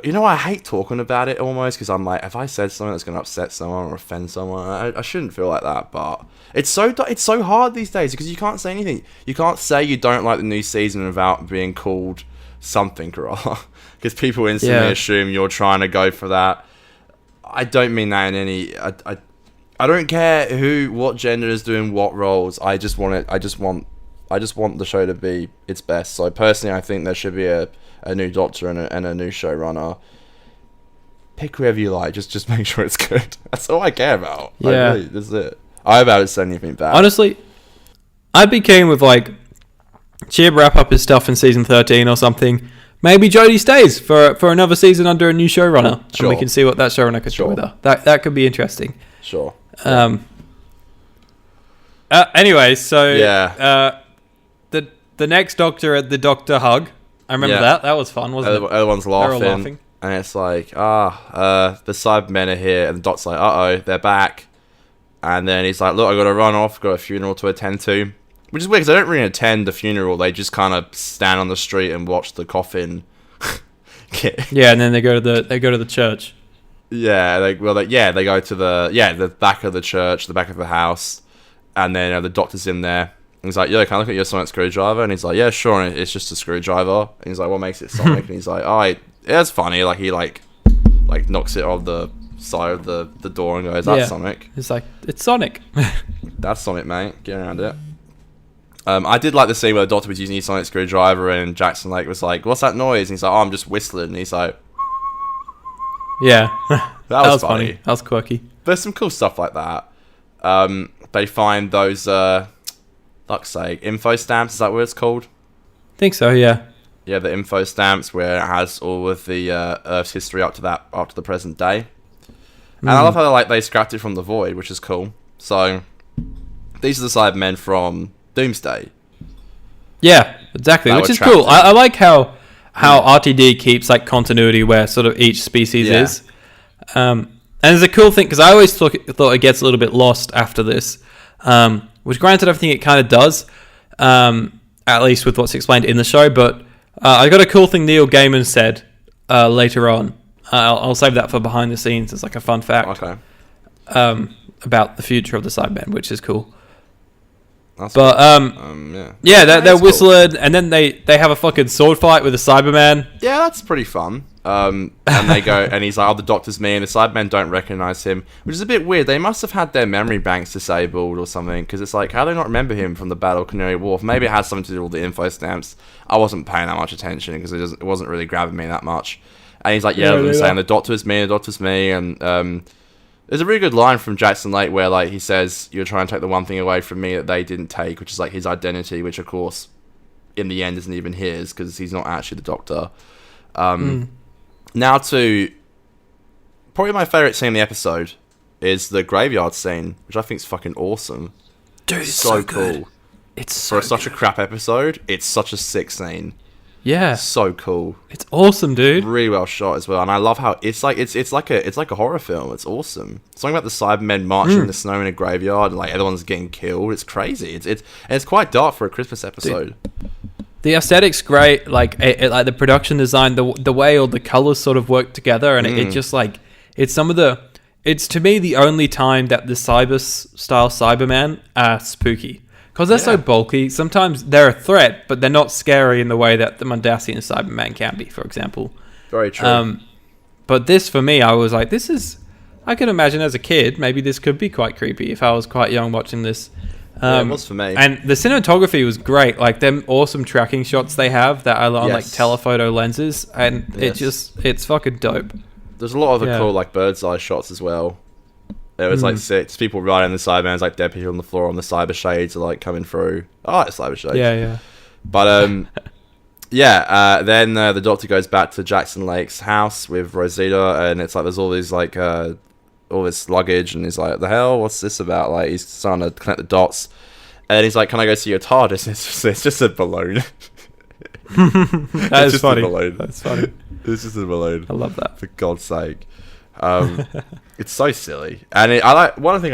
A: you know, I hate talking about it almost, because I'm like, if I said something that's going to upset someone or offend someone, I shouldn't feel like that. But it's so hard these days, because you can't say anything. You can't say you don't like the new season without being called something, because people instantly assume you're trying to go for that. I don't mean that in any. I don't care what gender is doing what roles. I just want the show to be its best. So personally, I think there should be a new Doctor and a new showrunner. Pick whoever you like. Just make sure it's good. That's all I care about.
B: Yeah,
A: really, that's it. I hope I haven't said anything bad.
B: Honestly, I'd be keen with like Chib wrap up his stuff in season 13 or something. Maybe Jodie stays for another season under a new showrunner, and we can see what that showrunner could do with her. That could be interesting.
A: Sure.
B: Anyway, so the next Doctor at the Doctor hug. I remember that. That was fun, wasn't it?
A: Everyone's laughing. And it's like, the Cybermen are here, and the Doc's like, uh-oh, they're back. And then he's like, look, I got to run off, got a funeral to attend to. Which is weird, because they don't really attend the funeral, they just kind of stand on the street and watch the coffin.
B: Yeah, and then they go to the church.
A: Yeah, they go to the back of the church, the back of the house, and then the Doctor's in there. And he's like, yo, can I look at your sonic screwdriver? And he's like, yeah, sure, and it's just a screwdriver. And he's like, what makes it sonic? And he's like, it's funny, like he like knocks it off the side of the door and goes, that's Sonic.
B: It's like, it's Sonic.
A: That's Sonic, mate. Get around it. I did like the scene where the Doctor was using his sonic screwdriver and Jackson Lake was like, what's that noise? And he's like, I'm just whistling. And he's like...
B: Yeah. that was funny. That was quirky.
A: There's some cool stuff like that. They find those, fuck's sake, info stamps. Is that what it's called?
B: I think so, yeah.
A: Yeah, the info stamps where it has all of the Earth's history up to the present day. And I love how they scrapped it from the void, which is cool. So, these are the Cybermen from Doomsday.
B: Yeah, exactly, which is cool. I like how RTD keeps like continuity where sort of each species is. And it's a cool thing, because I always thought it gets a little bit lost after this. Which granted, I think it kind of does, at least with what's explained in the show. But I got a cool thing Neil Gaiman said later on. I'll save that for behind the scenes as like a fun fact.
A: Okay.
B: About the future of the Cybermen, which is cool.
A: That's
B: but
A: cool.
B: they're whistling, cool. And then they have a fucking sword fight with a Cyberman.
A: Yeah, that's pretty fun. And they go, and he's like, "Oh, the Doctor's me," and the Cybermen don't recognize him, which is a bit weird. They must have had their memory banks disabled or something, because it's like, how do they not remember him from the Battle of Canary Wharf? Maybe it has something to do with the info stamps. I wasn't paying that much attention because it wasn't really grabbing me that much. And he's like, "Yeah," saying, "The Doctor's me," and there's a really good line from Jackson Lake where like he says, "You're trying to take the one thing away from me that they didn't take," which is like his identity, which of course, in the end, isn't even his because he's not actually the Doctor. Now to probably my favourite scene in the episode is the graveyard scene, which I think is fucking awesome.
B: Dude, it's so
A: cool.
B: It's so
A: such a crap episode. It's such a sick scene.
B: Yeah,
A: so cool.
B: It's awesome, dude.
A: Really well shot as well, and I love how it's like a horror film. It's awesome. It's talking about the Cybermen marching in the snow in a graveyard, and like everyone's getting killed. It's crazy. It's quite dark for a Christmas episode.
B: Dude, the aesthetic's great. Like like the production design, the way all the colors sort of work together, and it just like it's some of the it's to me the only time that the cyber-style Cybermen are spooky. Because they're so bulky, sometimes they're a threat, but they're not scary in the way that the Mondasian Cyberman can be, for example.
A: Very true.
B: But this, for me, I was like, this is... I can imagine as a kid, maybe this could be quite creepy if I was quite young watching this.
A: Yeah, it was for me.
B: And the cinematography was great. Like, them awesome tracking shots they have that are on, like, telephoto lenses. And it's fucking dope.
A: There's a lot of the cool, like, bird's eye shots as well. There was, like, 6 people riding the Cybermen, like, dead people on the floor on the cyber shades are, like, coming through. I like cyber shades.
B: Yeah.
A: But, then the Doctor goes back to Jackson Lake's house with Rosita, and it's like there's all these, like, all this luggage, and he's like, the hell, what's this about? Like, he's trying to connect the dots, and he's like, can I go see your TARDIS? It's just a balloon.
B: That's funny. That's funny.
A: It's just a balloon.
B: I love that.
A: For God's sake. It's so silly. And I like one of the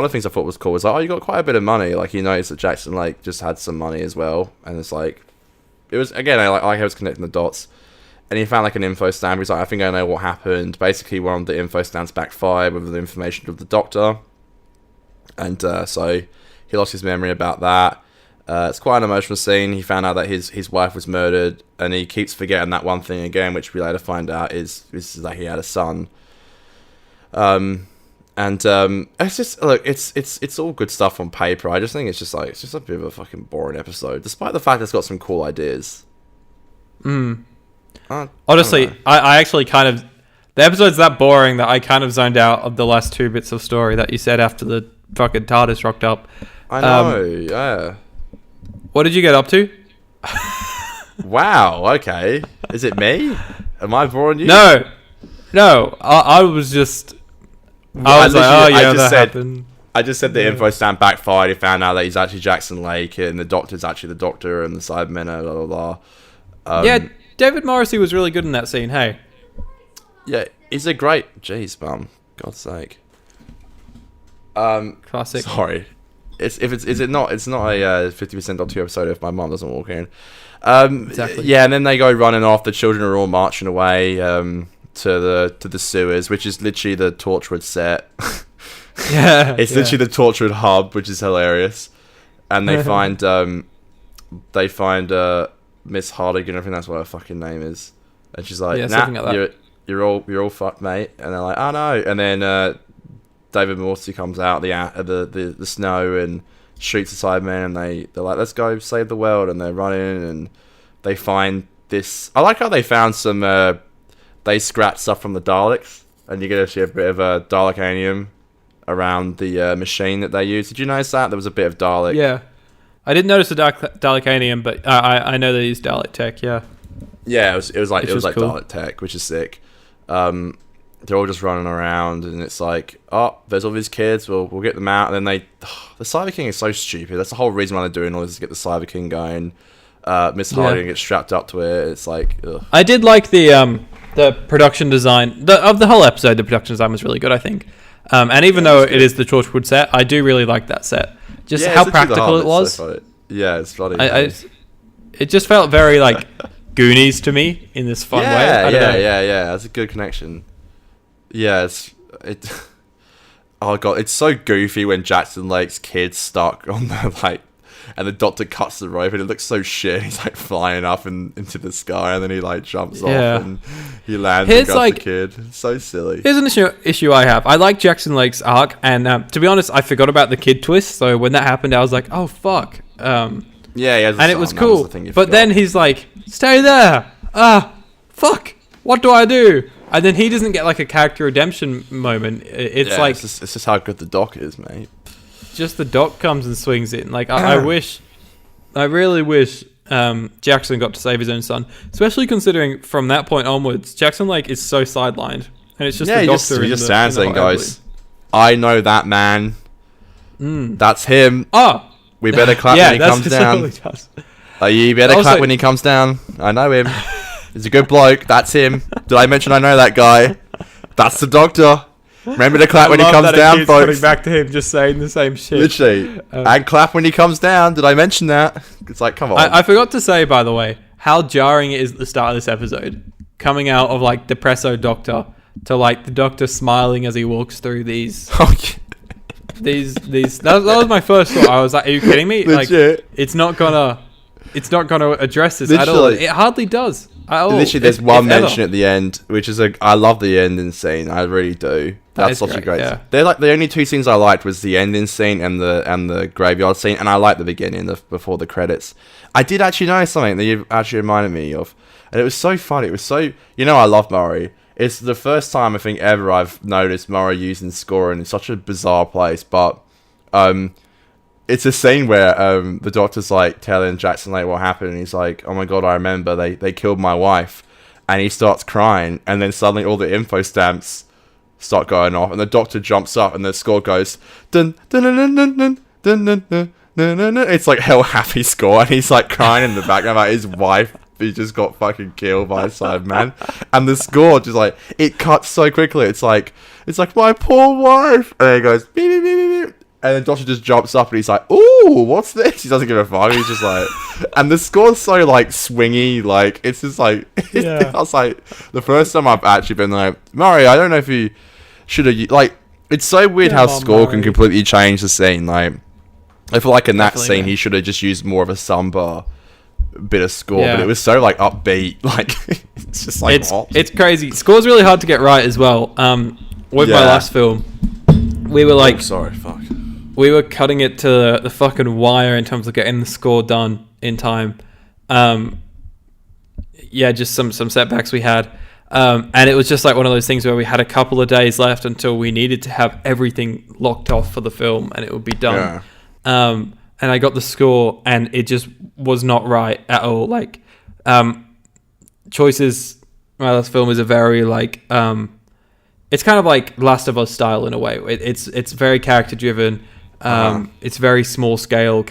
A: things I thought was cool was like, oh, you got quite a bit of money. Like, you notice that Jackson Lake just had some money as well, and it's like, it was, again, I like how he was connecting the dots. And he found, like, an info stamp. He's like, I think I know what happened. Basically, one of the info stamps backfired with the information of the Doctor. And so he lost his memory about that. It's quite an emotional scene. He found out that his wife was murdered. And he keeps forgetting that one thing again, which we later find out is that he had a son. It's just, look, it's all good stuff on paper. I just think it's just a bit of a fucking boring episode. Despite the fact that it's got some cool ideas.
B: Honestly, I actually kind of... The episode's that boring that I kind of zoned out of the last 2 bits of story that you said after the fucking TARDIS rocked up.
A: I know, yeah.
B: What did you get up to?
A: Wow, okay. Is it me? Am I boring you?
B: No. I was just... I was like, oh yeah, that happened.
A: I just said the info stamp backfired. He found out that he's actually Jackson Lake, and the Doctor's actually the Doctor, and the Cybermen are blah, blah, blah.
B: Yeah, David Morrissey was really good in that scene, hey?
A: Yeah, he's a great... Jeez, bum. God's sake.
B: Classic.
A: Sorry. It's not a 50% Doctor Who episode if my mom doesn't walk in. Exactly. Yeah, and then they go running off. The children are all marching away to the sewers, which is literally the Torchwood set.
B: Yeah,
A: it's literally the Torchwood hub, which is hilarious. And they find Miss Hardigan, I think that's what her fucking name is. And she's like, like you're all fucked, mate. And they're like, oh no. And then David Morrissey comes out the snow and shoots the Cybermen, and they're like, let's go save the world. And they're running, and they find this... I like how they found some... they scratched stuff from the Daleks, and you get actually a bit of a Dalekanium around the machine that they use. Did you notice that? There was a bit of Dalek.
B: Yeah. I didn't notice the Dalekanium, but I know they use Dalek tech. Yeah.
A: Yeah, it was like cool. Dalek tech, which is sick. They're all just running around, and it's like, oh, there's all these kids. We'll get them out, and then the Cyber King is so stupid. That's the whole reason why they're doing all this is to get the Cyber King going. Miss Hardigan gets strapped up to it. It's like, ugh.
B: I did like the production design of the whole episode. The production design was really good, I think. And even though it is the Torchwood set, I do really like that set. Just how practical it was.
A: So yeah, it's funny.
B: It just felt very like Goonies to me in this fun way.
A: Yeah. That's a good connection. Yeah, oh god, it's so goofy when Jackson Lake's kid's stuck on the like, and the Doctor cuts the rope, and it looks so shit. He's like flying up into the sky, and then he like jumps off, and he lands and grabs the kid. It's so silly.
B: Here's an issue I have. I like Jackson Lake's arc, and to be honest, I forgot about the kid twist. So when that happened, I was like, oh fuck. And it was cool. But then he's like, stay there. Fuck. What do I do? And then he doesn't get like a character redemption moment. It's
A: just how good the Doc is, mate.
B: Just the Doc comes and swings it. Like I really wish Jackson got to save his own son, especially considering from that point onwards, Jackson Lake is so sidelined, and it's just the Doctor.
A: He just stands there and goes, "I know that man. That's him. We better clap when he comes down. You better clap when he comes down. I know him. He's a good bloke. That's him. Did I mention I know that guy? That's the Doctor. Remember to clap when he comes down, folks."
B: Coming back to him, just saying the same shit.
A: Literally. And clap when he comes down. Did I mention that? It's like, come on.
B: I forgot to say, by the way, how jarring it is at the start of this episode. Coming out of like Depresso Doctor, to like the Doctor smiling as he walks through these. These that was my first thought. I was like, are you kidding me?
A: Legit.
B: Like it's not gonna address this at all. It hardly does at all.
A: Literally, there's one mention at the end, which is I love the ending scene. I really do. That's such a great. Yeah. They're like the only two scenes I liked was the ending scene and the graveyard scene, and I liked the beginning, before the credits. I did actually know something that you actually reminded me of, and it was so funny. It was so, I love Murray. It's the first time I think ever I've noticed Murray using scoring in such a bizarre place, but it's a scene where the Doctor's like telling Jackson like what happened, and he's like, "Oh my god, I remember they killed my wife," and he starts crying, and then suddenly all the info stamps start going off, and the Doctor jumps up, and the score goes dun dun dun dun dun dun dun dun dun dun. It's like hell happy score, and he's like crying in the background about his wife. He just got fucking killed by a Cyberman, and the score just like it cuts so quickly. It's like my poor wife, and then it goes beep, beep, beep, beep, beep. And then Doctor just jumps up and he's like, "Ooh, what's this?" He doesn't give a fuck. He's just like, and the score's so like swingy, like it's just like. I was like, the first time I've actually been like, Murray, I don't know if you should have like. It's so weird how score can completely change the scene. Like, I feel like in that scene he should have just used more of a somber bit of score, but it was so like upbeat. Like it's just like
B: it's crazy. Score's really hard to get right as well. With my last film, we were like, we were cutting it to the fucking wire in terms of getting the score done in time. Just some setbacks we had. And it was just like one of those things where we had a couple of days left until we needed to have everything locked off for the film and it would be done. And I got the score and it just was not right at all. Like, choices, my last film is a very like, it's kind of like Last of Us style in a way. It's very character driven. It's very small scale,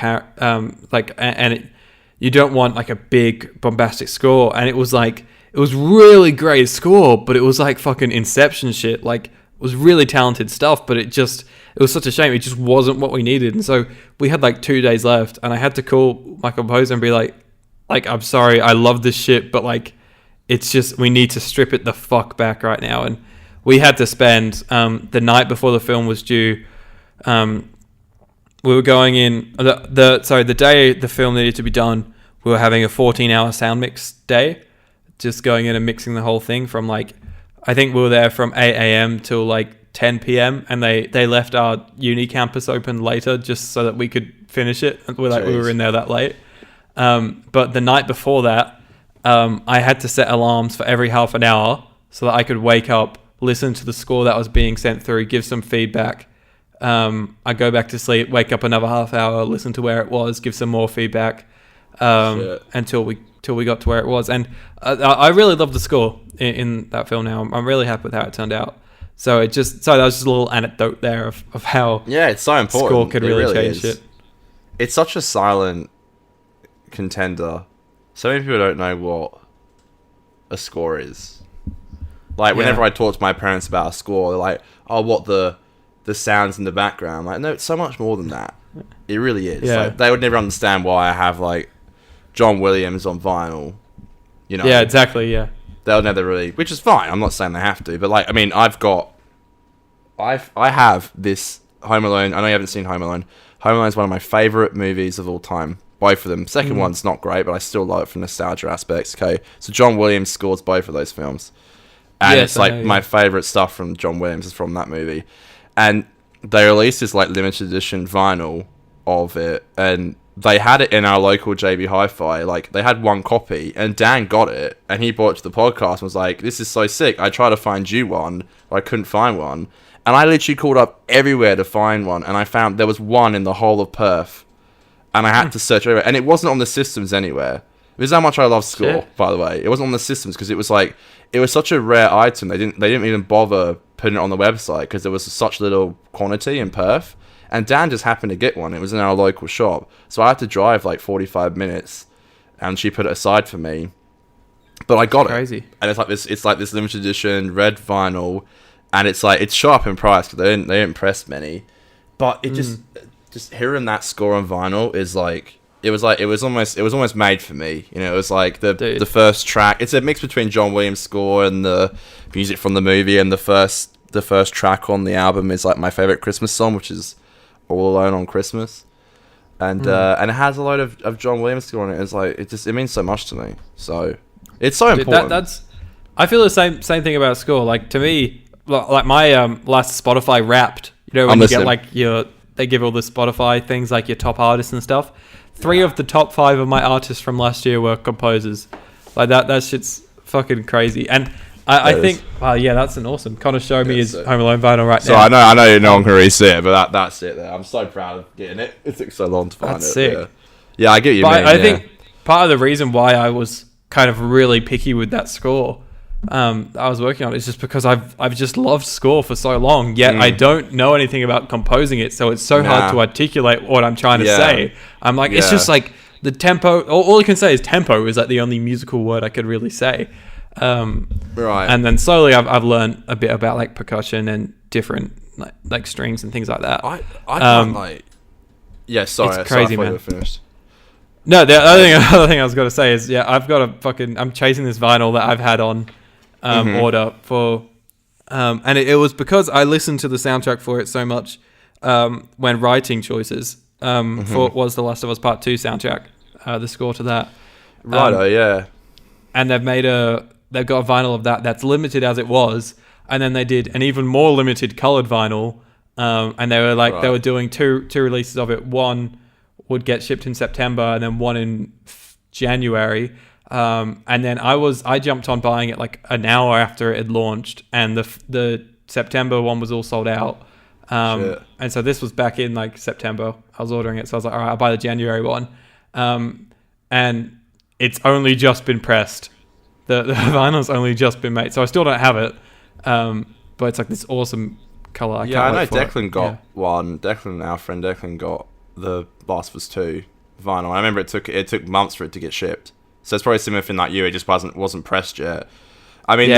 B: you don't want like a big bombastic score. And it was like, it was really great score, but it was like fucking Inception shit. Like, it was really talented stuff, but it was such a shame. It just wasn't what we needed. And so we had like 2 days left, and I had to call my composer and be like, I'm sorry, I love this shit, but like, it's just, we need to strip it the fuck back right now. And we had to spend the night before the film was due. We were going in the day the film needed to be done. We were having a 14-hour sound mix day, just going in and mixing the whole thing from like, I think we were there from 8 a.m. till like 10 p.m. and they left our uni campus open later just so that we could finish it. We were in there that late. But the night before that, I had to set alarms for every half an hour so that I could wake up, listen to the score that was being sent through, give some feedback. I go back to sleep, wake up another half hour, listen to where it was, give some more feedback until we got to where it was. And I really love the score in that film now. I'm really happy with how it turned out. So that was just a little anecdote there of how
A: it's so important.
B: Score could really change it.
A: It's such a silent contender. So many people don't know what a score is. Like whenever I talk to my parents about a score, they're like, "Oh, what the sounds in the background." I'm like, no, it's so much more than that. It really is.
B: Yeah.
A: Like, they would never understand why I have like John Williams on vinyl.
B: Yeah, exactly. Yeah.
A: They'll never really, which is fine. I'm not saying they have to, but like, I mean, I have this Home Alone. I know you haven't seen Home Alone. Home Alone is one of my favorite movies of all time. Both of them. Second one's not great, but I still love it for nostalgia aspects. Okay, so John Williams scores both of those films, and it's like my favorite stuff from John Williams is from that movie. And they released this like limited edition vinyl of it, and they had it in our local JB Hi-Fi. Like, they had one copy, and Dan got it, and he brought it to the podcast and was like, "This is so sick. I tried to find you one, but I couldn't find one." And I literally called up everywhere to find one, and I found there was one in the whole of Perth. And I had to search everywhere, and it wasn't on the systems anywhere. This is how much I love score, by the way. It wasn't on the systems because it was like, it was such a rare item. They didn't even bother putting it on the website because there was such little quantity in Perth. And Dan just happened to get one. It was in our local shop, so I had to drive like 45 minutes, and she put it aside for me. But I got it, and it's like this limited edition red vinyl, and it's like, it's sharp in price because they didn't press many, but it just hearing that score on vinyl is like, it was almost made for me. You know, it was like the first track. It's a mix between John Williams' score and the music from the movie, and the first track on the album is like my favorite Christmas song, which is All Alone on Christmas. And it has a load of John Williams score on it. It's like it means so much to me. So it's so important.
B: I feel the same thing about score. Like to me, like my last Spotify Wrapped. You know, when you get like they give all the Spotify things like your top artists and stuff. 3 of the top 5 of my artists from last year were composers. Like that shit's fucking crazy. And I think, wow, yeah, that's an awesome. Connor showed me his Home Alone vinyl right now.
A: So I know no one can really see it, but that's it there. I'm so proud of getting it. It took so long to find it.
B: That's sick.
A: Yeah, I get you, man.
B: I think part of the reason why I was kind of really picky with that score I was working on it is just because I've just loved score for so long, yet I don't know anything about composing it, so it's so hard to articulate what I'm trying to say. I'm like, it's just like the tempo. All you can say is tempo is like the only musical word I could really say.
A: Right.
B: And then slowly I've learned a bit about like percussion and different like strings and things like that.
A: I can't like. Yeah, sorry.
B: It's crazy,
A: sorry,
B: man.
A: Finished.
B: No, the other thing I was going to say is, I've got I'm chasing this vinyl that I've had on order for, and it was because I listened to the soundtrack for it so much when writing choices for what was The Last of Us Part 2 soundtrack, the score to that.
A: Righto, yeah.
B: And they've got a vinyl of that's limited as it was, and then they did an even more limited colored vinyl, and they were like they were doing two releases of it. One would get shipped in September, and then one in January. And then I jumped on buying it like an hour after it had launched, and the September one was all sold out. And so this was back in like September. I was ordering it, so I was like, all right, I'll buy the January one. And it's only just been pressed. The vinyl's only just been made, so I still don't have it. But it's like this awesome color. I know
A: Declan got one. Our friend Declan got the Last of Us 2 vinyl. I remember it took months for it to get shipped. So it's probably similar thing like you. It just wasn't pressed yet. I mean,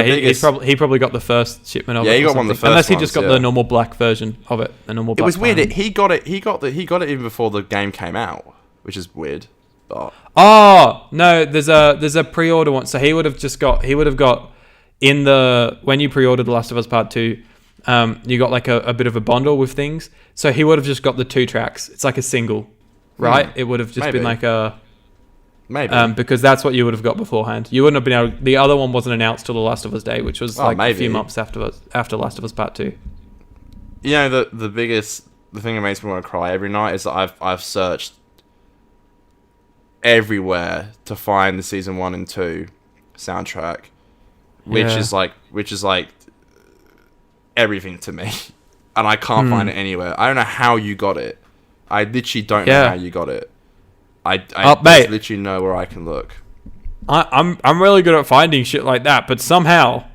B: he probably got the first shipment of it.
A: Yeah, he got one of the first.
B: Unless he just got the normal black version of it. The normal. Black
A: it was weird. He got it even before the game came out, which is weird. But
B: oh no, there's a pre-order one. So he would have got in the when you pre-ordered The Last of Us Part 2. You got like a bit of a bundle with things. So he would have just got the 2 tracks. It's like a single, right? It would have just been like a.
A: Maybe.
B: Because that's what you would have got beforehand. You wouldn't have been able. The other one wasn't announced till The Last of Us Day, which was a few months after Last of Us Part 2.
A: You know, the thing that makes me want to cry every night is that I've searched everywhere to find the season 1 and 2 soundtrack, which is like everything to me, and I can't find it anywhere. I don't know how you got it. I literally don't know how you got it. I literally know where I can look.
B: I'm really good at finding shit like that, but somehow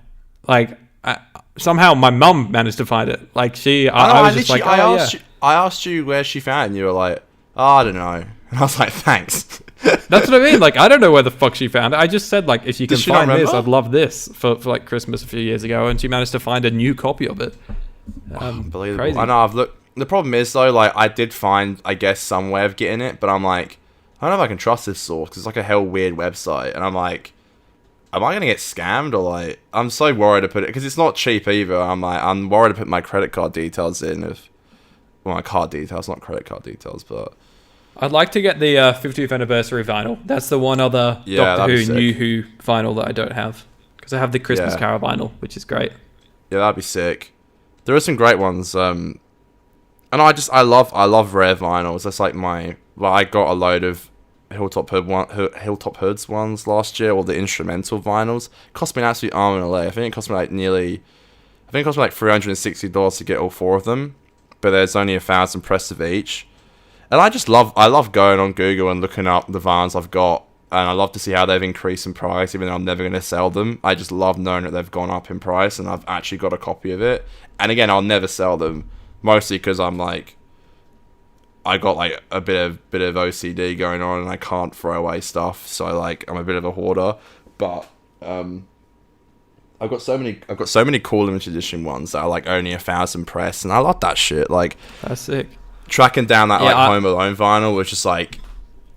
B: my mum managed to find it. Like
A: I asked you where she found it, and you were like, oh, I don't know. And I was like, thanks.
B: That's what I mean. Like, I don't know where the fuck she found it. I just said, like, if you can find this, I'd love this for like Christmas a few years ago, and she managed to find a new copy of it.
A: Unbelievable.
B: Crazy.
A: I know. I've looked. The problem is though, like, I did find, I guess, some way of getting it, but I'm like, I don't know if I can trust this source because it's like a hell weird website, and I'm like, am I gonna get scammed or like? I'm so worried to put it because it's not cheap either. I'm worried to put my credit card details in my card details, not credit card details, but.
B: I'd like to get the 50th anniversary vinyl. That's the one other Doctor Who, New Who vinyl that I don't have. Because I have the Christmas Carol vinyl, which is great. Yeah,
A: that'd be sick. There are some great ones. And I love rare vinyls. That's like I got a load of Hilltop Hoods ones last year, or the instrumental vinyls. It cost me an absolute arm and a leg. I think it cost me like $360 to get all 4 of them. But there's only 1,000 pressed of each. And I love going on Google and looking up the vinyls I've got, and I love to see how they've increased in price, even though I'm never going to sell them. I just love knowing that they've gone up in price, and I've actually got a copy of it. And again, I'll never sell them, mostly because I'm like, I got like a bit of OCD going on, and I can't throw away stuff, so I'm a bit of a hoarder. But I've got so many cool limited edition ones that are like only 1,000 press, and I love that shit. Like,
B: that's sick.
A: Tracking down that Home Alone vinyl was just like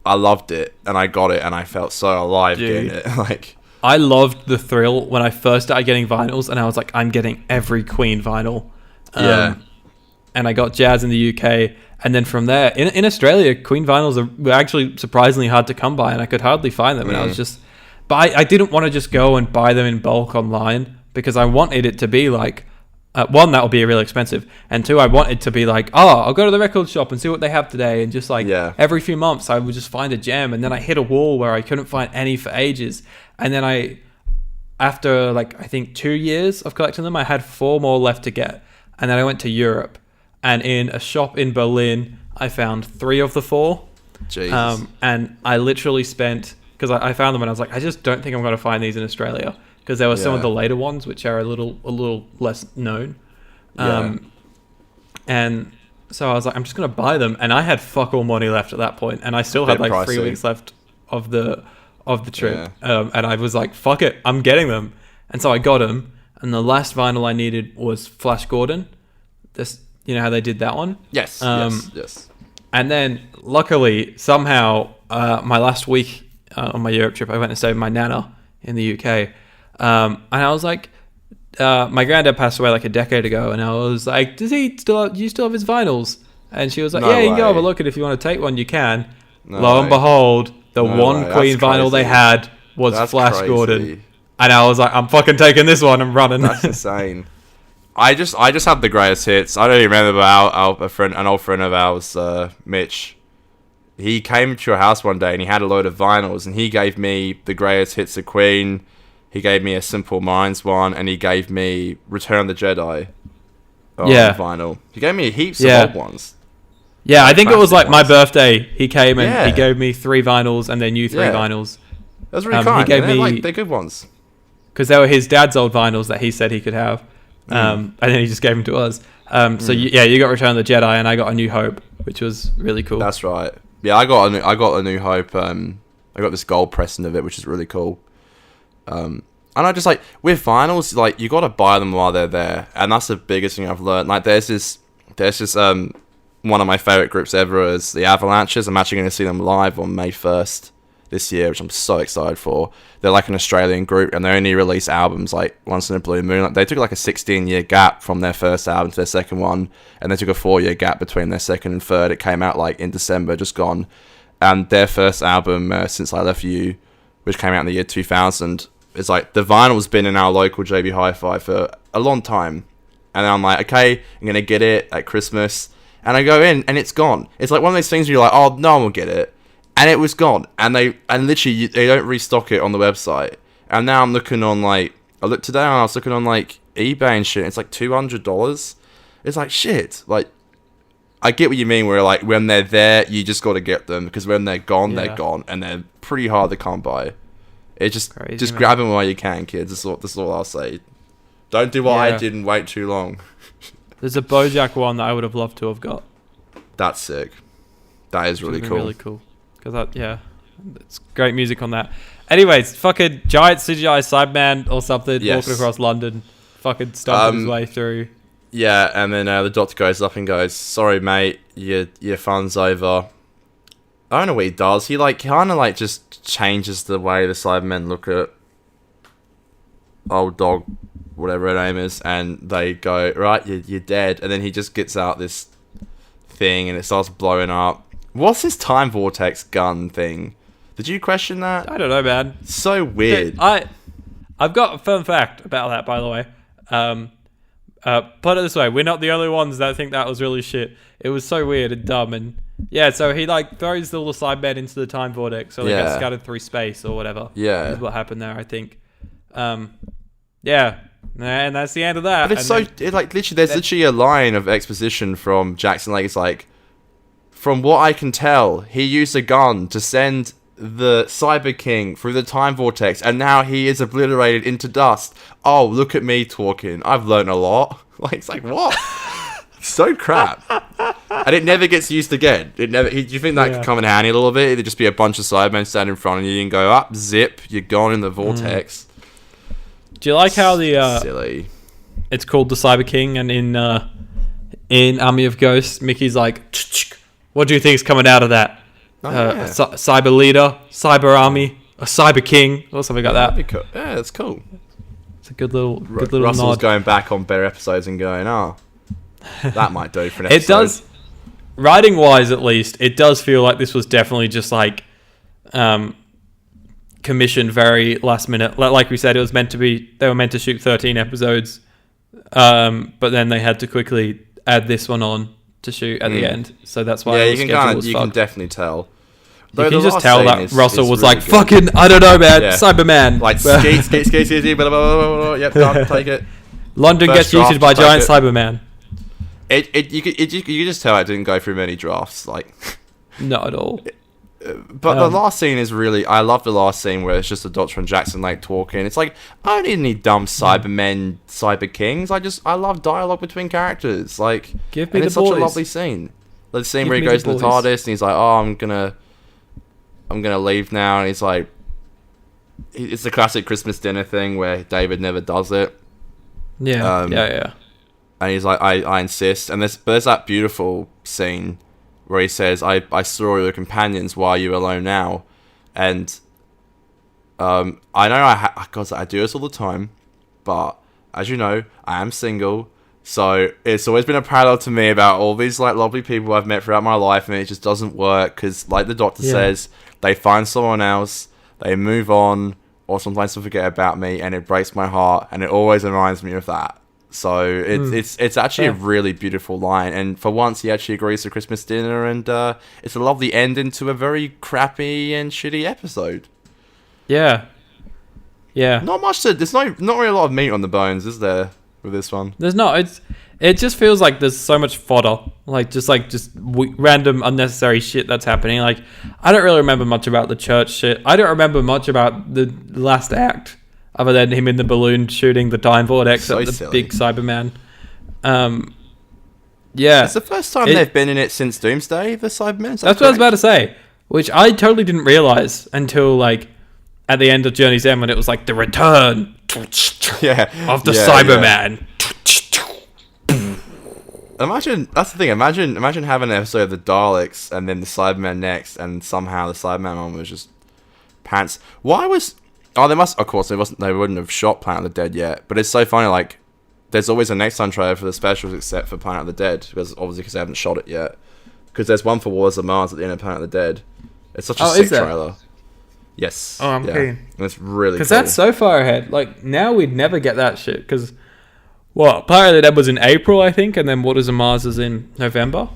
A: I loved it, and I got it, and I felt so alive getting it. Like,
B: I loved the thrill when I first started getting vinyls, and I was like, I'm getting every Queen vinyl. And I got Jazz in the UK, and then from there, in Australia, Queen vinyls were actually surprisingly hard to come by, and I could hardly find them. And I was just, but I didn't want to just go and buy them in bulk online, because I wanted it to be like, one, that would be really expensive, and two, I wanted to be like, I'll go to the record shop and see what they have today, and just like every few months I would just find a gem, and then I hit a wall where I couldn't find any for ages, and then after like I think 2 years of collecting them, I had 4 more left to get, and then I went to Europe, and in a shop in Berlin I found 3 of the 4.
A: Jeez.
B: And I literally spent, because I found them and I was like, I just don't think I'm going to find these in Australia, because there were some of the later ones which are a little less known. And so I was like, I'm just going to buy them, and I had fuck all money left at that point, and I still had like 3 weeks left of the trip. And I was like, fuck it, I'm getting them. And so I got them, and the last vinyl I needed was Flash Gordon. This, you know how they did that one?
A: Yes. Yes.
B: And then luckily somehow my last week on my Europe trip, I went and stayed with my nana in the UK. And I was like, my granddad passed away like a decade ago, and I was like, do you still have his vinyls? And she was like, you can go have a look at it. If you want to take one, you can. Lo and behold, the one Queen vinyl they had was Flash Gordon. And I was like, I'm fucking taking this one and running.
A: That's insane. I just had the greatest hits. I don't even remember an old friend of ours, Mitch. He came to your house one day and he had a load of vinyls, and he gave me the greatest hits of Queen. He gave me a Simple Minds one, and he gave me Return of the Jedi on vinyl. He gave me heaps of old ones.
B: Yeah, I think it was like my birthday. He came and he gave me 3 vinyls and then 3 vinyls.
A: That was really kind. He gave me, they're good ones.
B: Because they were his dad's old vinyls that he said he could have. And then he just gave them to us. So you got Return of the Jedi, and I got A New Hope, which was really cool.
A: That's right. Yeah, I got A New Hope. I got this gold pressing of it, which is really cool. And I just like, with vinyls, like, you got to buy them while they're there, and that's the biggest thing I've learned. Like, there's this one of my favorite groups ever is the Avalanches. I'm actually going to see them live on May 1st this year, which I'm so excited for. They're like an Australian group, and they only release albums like once in a blue moon. Like, they took like a 16-year gap from their first album to their second one, and they took a 4-year gap between their second and third. It came out like in December, just gone. And their first album, Since I Left You, which came out in the year 2000, is like, the vinyl's been in our local JB Hi-Fi for a long time. And I'm like, okay, I'm going to get it at Christmas. And I go in, and it's gone. It's like one of those things where you're like, oh, no one will get it. And it was gone. And literally, they don't restock it on the website. And now I'm looking on, like, I looked today, and I was looking on, like, eBay and shit. It's like $200. It's like, shit. Like, I get what you mean, where, like, when they're there, you just got to get them. Because when they're gone, they're gone. And they're pretty hard to come by. It's just, crazy, grab them while you can, kids. That's all I'll say. Don't do what I did and wait too long.
B: There's a BoJack one that I would have loved to have got.
A: That's sick. That is really cool.
B: Really cool. Because it's great music on that. Anyways, fucking giant CGI Cyberman or something walking across London, fucking stomping his way through.
A: Yeah, and then the doctor goes up and goes, "Sorry, mate, your fun's over." I don't know what he does. He like kind of like just changes the way the Cybermen look at old dog, whatever her name is, and they go, "Right, you're dead." And then he just gets out this thing, and it starts blowing up. What's this time vortex gun thing? Did you question that?
B: I don't know, man.
A: So weird.
B: I've got a fun fact about that, by the way. Put it this way, we're not the only ones that think that was really shit. It was so weird and dumb, and so he like throws the little Cybermen into the time vortex, so they get scattered through space or whatever. Yeah, is what happened there, I think. And that's the end of that.
A: But it's there's literally a line of exposition from Jackson. Like, it's like, from what I can tell, he used a gun to send the Cyber King through the time vortex, and now he is obliterated into dust. Oh, look at me talking. I've learned a lot. Like, it's like, what? So crap. And it never gets used again. Do you think that could come in handy a little bit? It'd just be a bunch of Cybermen standing in front of you and go, up, zip, you're gone in the vortex.
B: Do you like how
A: silly.
B: It's called the Cyber King, and in Army of Ghosts, Mickey's like, what do you think's coming out of that? cyber leader, cyber army, a cyber king, or something like that.
A: Cool. Yeah, that's cool.
B: It's a good little
A: Russell's
B: nod.
A: going back on better episodes and going, that might do for an episode.
B: It does, writing wise at least, it does feel like this was definitely just like commissioned very last minute. Like we said, they were meant to shoot 13 episodes, but then they had to quickly add this one on to shoot at the end. So that's why
A: you can definitely tell.
B: You can just tell that Russell was really like, good. Fucking, I don't know, man, Cyberman.
A: Like, skate, blah, blah, blah, blah, yep, done, take it.
B: London gets yeeted by giant Cyberman.
A: You could just tell I didn't go through many drafts, like.
B: Not at all.
A: But the last scene is really, I love the last scene where it's just the Doctor and Jackson like talking. It's like, I don't need any dumb Cybermen, Cyber Kings. I love dialogue between characters. Like,
B: give me
A: and it's such a lovely scene. The scene where he goes to the TARDIS and he's like, oh, I'm gonna leave now, and he's like, it's the classic Christmas dinner thing where David never does it.
B: Yeah,
A: And he's like, I insist. And there's that beautiful scene where he says, I saw your companions, why are you alone now? And I know I do this all the time, but as you know, I am single. So it's always been a parallel to me about all these like lovely people I've met throughout my life, and it just doesn't work because, like the Doctor says, they find someone else, they move on, or sometimes they forget about me, and it breaks my heart, and it always reminds me of that. So it's actually a really beautiful line, and for once he actually agrees to Christmas dinner, and it's a lovely ending to a very crappy and shitty episode.
B: Yeah.
A: Not much to. There's not really a lot of meat on the bones, is there? With this one,
B: there's not. It just feels like there's so much fodder, like random unnecessary shit that's happening. Like, I don't really remember much about the church shit. I don't remember much about the last act, other than him in the balloon shooting the Time Vortex at the silly. Big Cyberman. Yeah,
A: it's the first time they've been in it since Doomsday. The Cybermen.
B: That's what I was about to say, which I totally didn't realize until like at the end of Journey's End when it was like the return. Of the Cyberman.
A: Imagine, that's the thing. Imagine having an episode of the Daleks and then the Cybermen next, and somehow the Cyberman one was just pants. Why was? Oh, they must. Of course, they wouldn't have shot Planet of the Dead yet. But it's so funny. Like, there's always a next time trailer for the specials, except for Planet of the Dead, because they haven't shot it yet. Because there's one for Wars of Mars at the end of Planet of the Dead. It's such a sick trailer. Yes.
B: Oh, I'm keen.
A: And it's really cool.
B: Because that's so far ahead. Like, now we'd never get that shit. Because, Planet of the Dead was in April, I think, and then Waters of Mars is in November?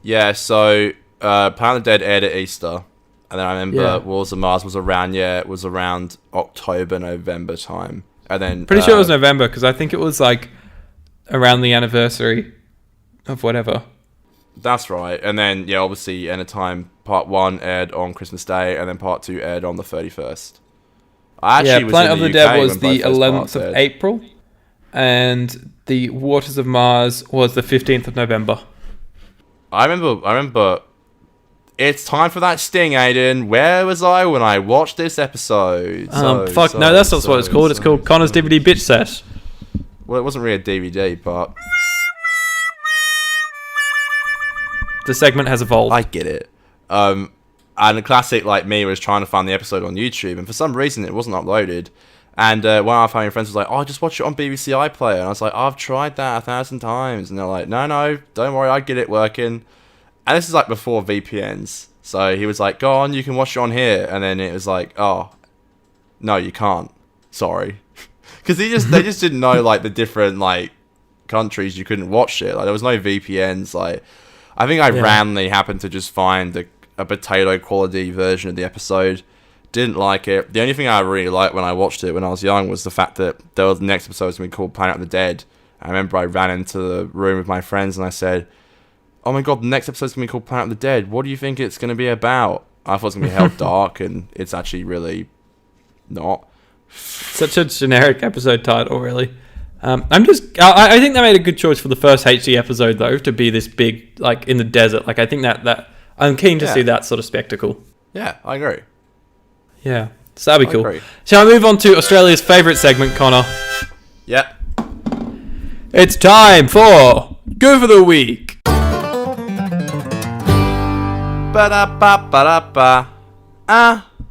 A: Yeah, so Planet of the Dead aired at Easter. And then I remember Wars of Mars was around October, November time. And then...
B: Pretty sure it was November, because I think it was, like, around the anniversary of whatever.
A: That's right. And then, obviously, Anytime Part 1 aired on Christmas Day, and then Part 2 aired on the 31st. I actually was
B: Planet of the Dead was the
A: 11th
B: of April, and the Waters of Mars was the 15th of November.
A: I remember... It's time for that sting, Aiden. Where was I when I watched this episode?
B: No, that's not what it's called. It's called Connor's DVD Bitch Sesh.
A: Well, it wasn't really a DVD, but...
B: The segment has evolved.
A: I get it. And a classic like me was trying to find the episode on YouTube, and for some reason it wasn't uploaded. And one of our family friends was like, just watch it on BBC iPlayer. And I was like, I've tried that 1,000 times. And they're like, no, don't worry, I get it working. And this is like before VPNs. So he was like, go on, you can watch it on here. And then it was like, oh, no, you can't. Sorry. Because they just didn't know like the different like countries you couldn't watch it. Like there was no VPNs. Like I think I randomly happened to just find a potato quality version of the episode. Didn't like it. The only thing I really liked when I watched it when I was young was the fact that the next episode was going to be called Planet of the Dead. I remember I ran into the room with my friends and I said, oh my god, the next episode's going to be called Planet of the Dead. What do you think it's going to be about? I thought it was going to be hell dark, and it's actually really not.
B: Such a generic episode title, really. I think they made a good choice for the first HD episode, though, to be this big, like, in the desert. Like, I think that I'm keen to see that sort of spectacle.
A: Yeah, I agree.
B: Yeah, so that'd be cool.
A: Agree.
B: Shall I move on to Australia's favourite segment, Connor?
A: Yeah.
B: It's time for Go for the Week.
A: Ba-da-ba-ba-da-ba.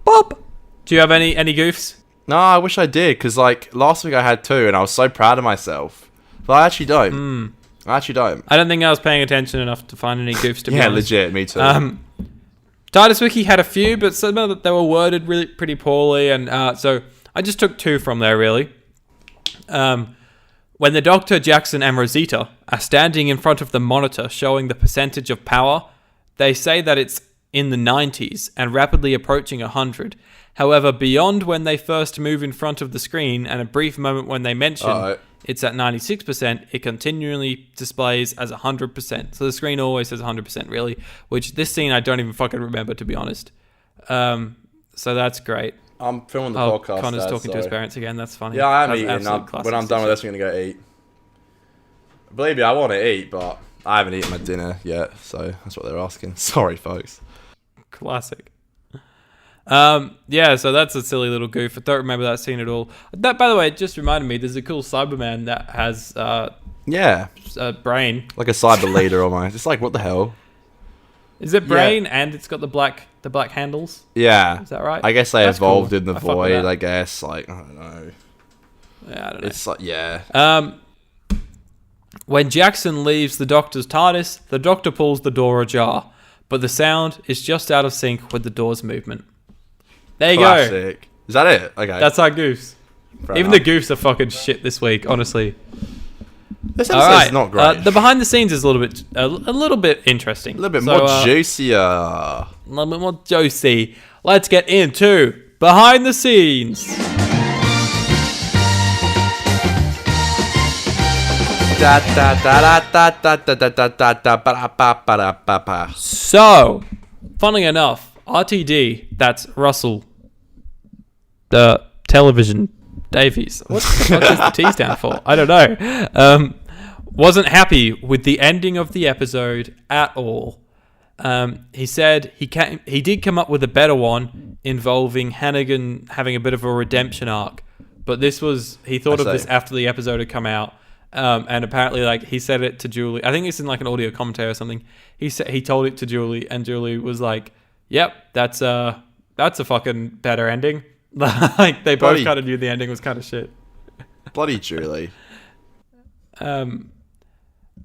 B: Bob. Do you have any goofs?
A: No, I wish I did, because like last week I had 2 and I was so proud of myself. But I actually don't. I
B: don't think I was paying attention enough to find any goofs, to be honest.
A: Yeah, legit, me too.
B: Titus Wiki had a few, but some of them they were worded really pretty poorly, and so I just took 2 from there, really. When the Doctor, Jackson, and Rosita are standing in front of the monitor showing the percentage of power, they say that it's in the 90s and rapidly approaching 100. However, beyond when they first move in front of the screen and a brief moment when they mention it's at 96%, it continually displays as 100%. So the screen always says 100%, really, which this scene I don't even fucking remember, to be honest. So that's great.
A: I'm filming the podcast.
B: Connor's talking to his parents again. That's funny.
A: Yeah, I am eating. When I'm done with this, I'm going to go eat. Believe me, I want to eat, but I haven't eaten my dinner yet, so that's what they're asking. Sorry, folks.
B: Classic. Yeah, so that's a silly little goof. I don't remember that scene at all. That, by the way, it just reminded me, there's a cool Cyberman that has a brain.
A: Like a cyber leader almost. It's like, what the hell?
B: Is it brain and it's got the black handles?
A: Yeah.
B: Is that right?
A: I guess they evolved in the void, I guess. Like, I don't know.
B: Yeah, I don't know.
A: It's like,
B: when Jackson leaves the Doctor's TARDIS, the Doctor pulls the door ajar, but the sound is just out of sync with the door's movement. There you
A: Classic. Go. Is that it? Okay.
B: That's our goofs. Even the goofs are fucking shit this week, honestly.
A: This episode's not great.
B: The behind the scenes is a little bit interesting.
A: A little bit more juicier.
B: A little bit more juicy. Let's get into behind the scenes. So, funnily enough, RTD, that's Russell, the television Davies. What the fuck does the T stand for? I don't know. Wasn't happy with the ending of the episode at all. He said he did come up with a better one involving Hannigan having a bit of a redemption arc, but he thought of this after the episode had come out. And apparently, like, he said it to Julie. I think it's in like an audio commentary or something. He told it to Julie, and Julie was like, "Yep, that's a fucking better ending." Like, they both kind of knew the ending was kind of shit.
A: Bloody Julie.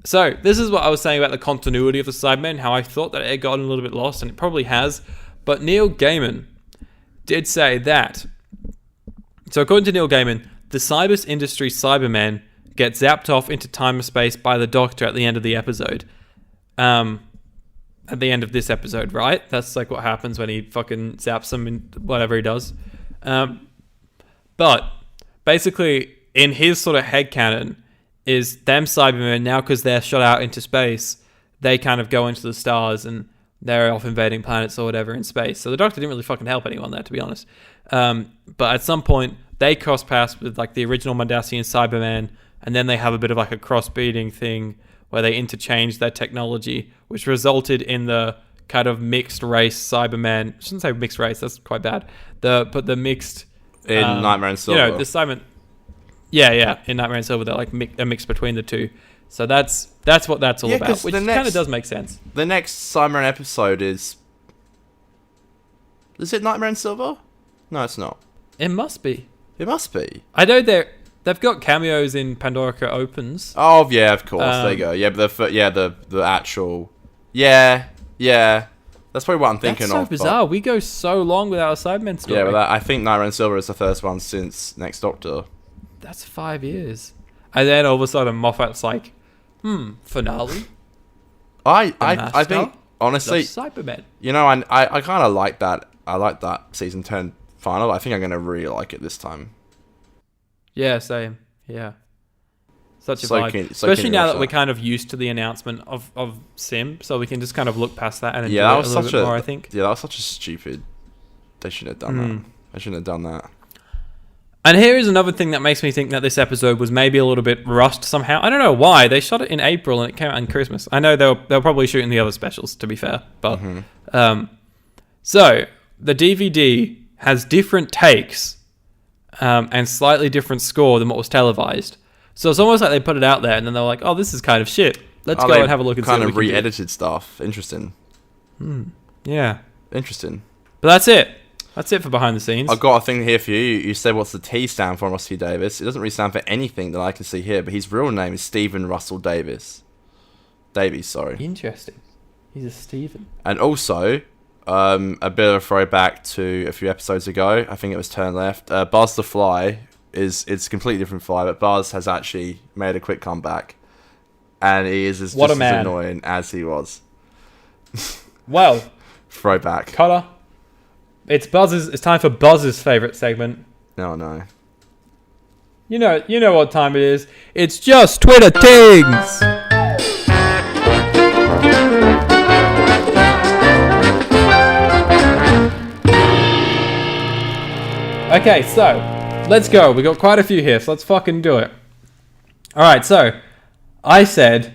B: So this is what I was saying about the continuity of the Cybermen. How I thought that it had gotten a little bit lost, and it probably has. But Neil Gaiman did say that. So according to Neil Gaiman, the cyber industry Cybermen get zapped off into time and space by the Doctor at the end of the episode. At the end of this episode, right? That's like what happens when he fucking zaps them in whatever he does. But basically, in his sort of headcanon, is them Cybermen now, because they're shot out into space, they kind of go into the stars and they're off invading planets or whatever in space. So the Doctor didn't really fucking help anyone there, to be honest. But at some point, they cross paths with like the original Mondasian Cyberman, and then they have a bit of like a cross-breeding thing where they interchange their technology, which resulted in the kind of mixed race Cyberman. I shouldn't say mixed race, that's quite bad. But the mixed...
A: In Nightmare and Silver.
B: You know, the Cyberman... Yeah, in Nightmare and Silver, they're like a mix between the two. So that's what that's all about, which kind of does make sense.
A: The next Cyberman episode is... Is it Nightmare and Silver? No, it's not.
B: It must be.
A: It must be.
B: I know they've got cameos in Pandorica Opens.
A: Oh, yeah, of course. There you go. Yeah, but the actual... Yeah. That's probably what I'm thinking of.
B: That's so bizarre. We go so long without a Cyberman story.
A: Yeah, but I think Nightmare and Silver is the first one since Next Doctor.
B: That's 5 years. And then all of a sudden Moffat's like, finale?
A: I think, honestly...
B: Cybermen.
A: You know, I kind of like that. I like that season 10 final. I think I'm going to really like it this time.
B: Yeah, same. Yeah. Such a vibe. Especially now that we're kind of used to the announcement of Sim, so we can just kind of look past that and enjoy it a little bit more, I think.
A: Yeah, that was such a stupid... They shouldn't have done that. They shouldn't have done that.
B: And here is another thing that makes me think that this episode was maybe a little bit rushed somehow. I don't know why. They shot it in April and it came out on Christmas. I know they'll probably shooting the other specials, to be fair. But so the DVD has different takes and slightly different score than what was televised. So it's almost like they put it out there and then they're like, "Oh, this is kind of shit. Let's go and have a look and see what we can do."
A: Kind of re-edited stuff. Interesting.
B: Yeah.
A: Interesting.
B: But that's it. That's it for behind the scenes.
A: I've got a thing here for you. You said what's the T stand for, Russell Davis? It doesn't really stand for anything that I can see here, but his real name is Stephen Russell Davies. Sorry.
B: Interesting. He's a Stephen.
A: And also, a bit of a throwback to a few episodes ago. I think it was Turn Left. Buzz the Fly it's a completely different fly, but Buzz has actually made a quick comeback, and he is just as annoying as he was.
B: Well,
A: throwback.
B: Connor, it's time for Buzz's favourite segment.
A: No.
B: You know what time it is. It's just Twitter Tings. Okay, so let's go. We got quite a few here, so let's fucking do it. All right, so I said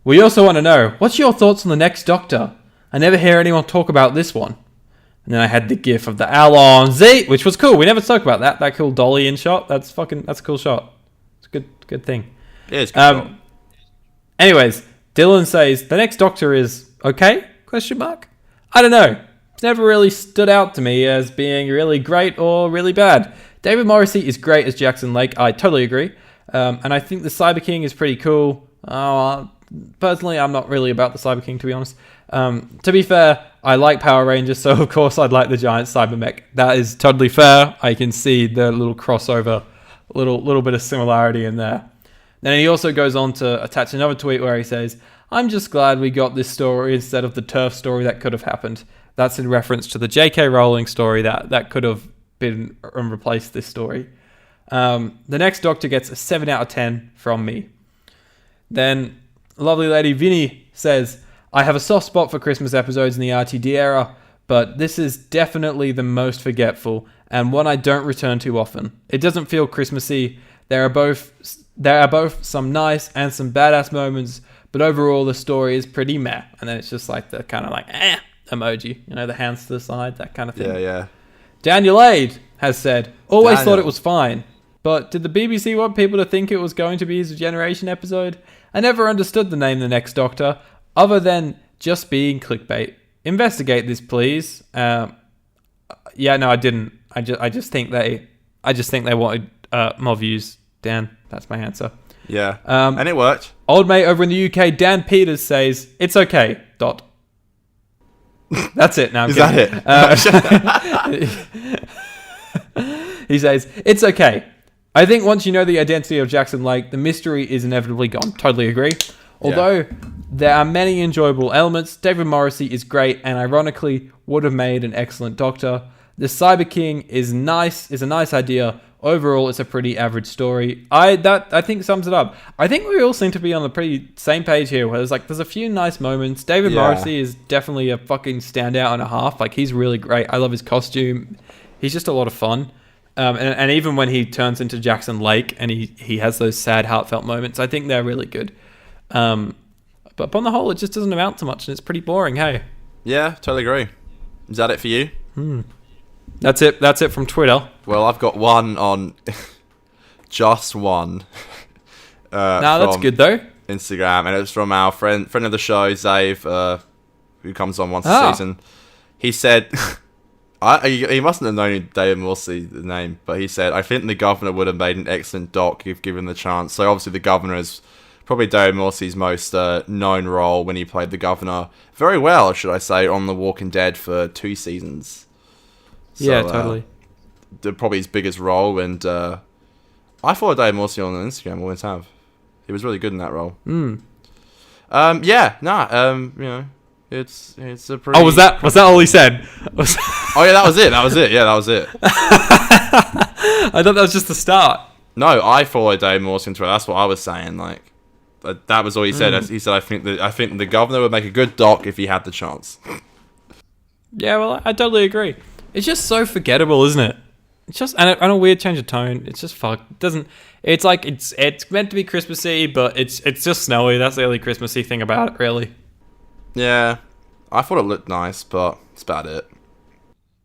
B: we also want to know what's your thoughts on the next Doctor. I never hear anyone talk about this one. And then I had the gif of the owl on Z, which was cool. We never spoke about that. That cool dolly in shot. That's a cool shot. It's a good thing.
A: Yeah, it's good.
B: Anyways, Dylan says the next Doctor is okay? ? I don't know. It's never really stood out to me as being really great or really bad. David Morrissey is great as Jackson Lake. I totally agree. And I think the Cyber King is pretty cool. Personally, I'm not really about the Cyber King, to be honest. To be fair, I like Power Rangers, so of course I'd like the giant cyber mech. That is totally fair. I can see the little crossover, little bit of similarity in there. Then he also goes on to attach another tweet where he says, I'm just glad we got this story instead of the turf story that could have happened. That's in reference to the J.K. Rowling story that could have been and replaced this story. The next Doctor gets a 7 out of 10 from me. Then lovely lady Vinny says, I have a soft spot for Christmas episodes in the RTD era, but this is definitely the most forgetful and one I don't return to often. It doesn't feel Christmassy. There are both some nice and some badass moments, but overall the story is pretty meh. And then it's just like the kind of like emoji, the hands to the side, that kind of thing.
A: Yeah.
B: Daniel Aid has said, always thought it was fine, but did the BBC want people to think it was going to be his Generation episode? I never understood the name The Next Doctor, other than just being clickbait. Investigate this, please. I didn't. I just think they wanted more views. Dan, that's my answer.
A: Yeah. And it worked.
B: Old mate over in the UK, Dan Peters says it's okay. That's it. Now.
A: Is that
B: it? He says it's okay. I think once you know the identity of Jackson Lake, the mystery is inevitably gone. Totally agree. Although there are many enjoyable elements, David Morrissey is great and ironically would have made an excellent Doctor. The Cyber King is a nice idea. Overall, it's a pretty average story. I think sums it up. I think we all seem to be on the pretty same page here, where there's a few nice moments. David Morrissey is definitely a fucking standout and a half. Like, he's really great. I love his costume. He's just a lot of fun. And even when he turns into Jackson Lake and he has those sad, heartfelt moments, I think they're really good. But upon the whole, it just doesn't amount to much, and it's pretty boring, hey?
A: Yeah, totally agree. Is that it for you?
B: That's it from Twitter.
A: Well, I've got one on... just one.
B: That's good, though.
A: Instagram, and it's from our friend of the show, Zave, who comes on once a season. He said... he mustn't have known David Morrissey, the name, but he said, I think the Governor would have made an excellent Doc if given the chance. So obviously the Governor is probably David Morrissey's most known role when he played the Governor very well, should I say, on The Walking Dead for 2 seasons. So,
B: yeah, totally.
A: Probably his biggest role, and I follow David Morrissey on Instagram, always have. He was really good in that role. It's a pretty...
B: Oh, was that all he said?
A: Oh yeah, that was it. Yeah, that was it.
B: I thought that was just the start.
A: No, I follow Dave Morrissey on Twitter. That's what I was saying. Like, that was all he said. He said, I think the Governor would make a good Doc if he had the chance.
B: Yeah, well, I totally agree. It's just so forgettable, isn't it? It's just and a weird change of tone. It's just fuck. It doesn't. It's like it's meant to be Christmassy, but it's just snowy. That's the only Christmassy thing about it, really.
A: Yeah, I thought it looked nice, but that's about it.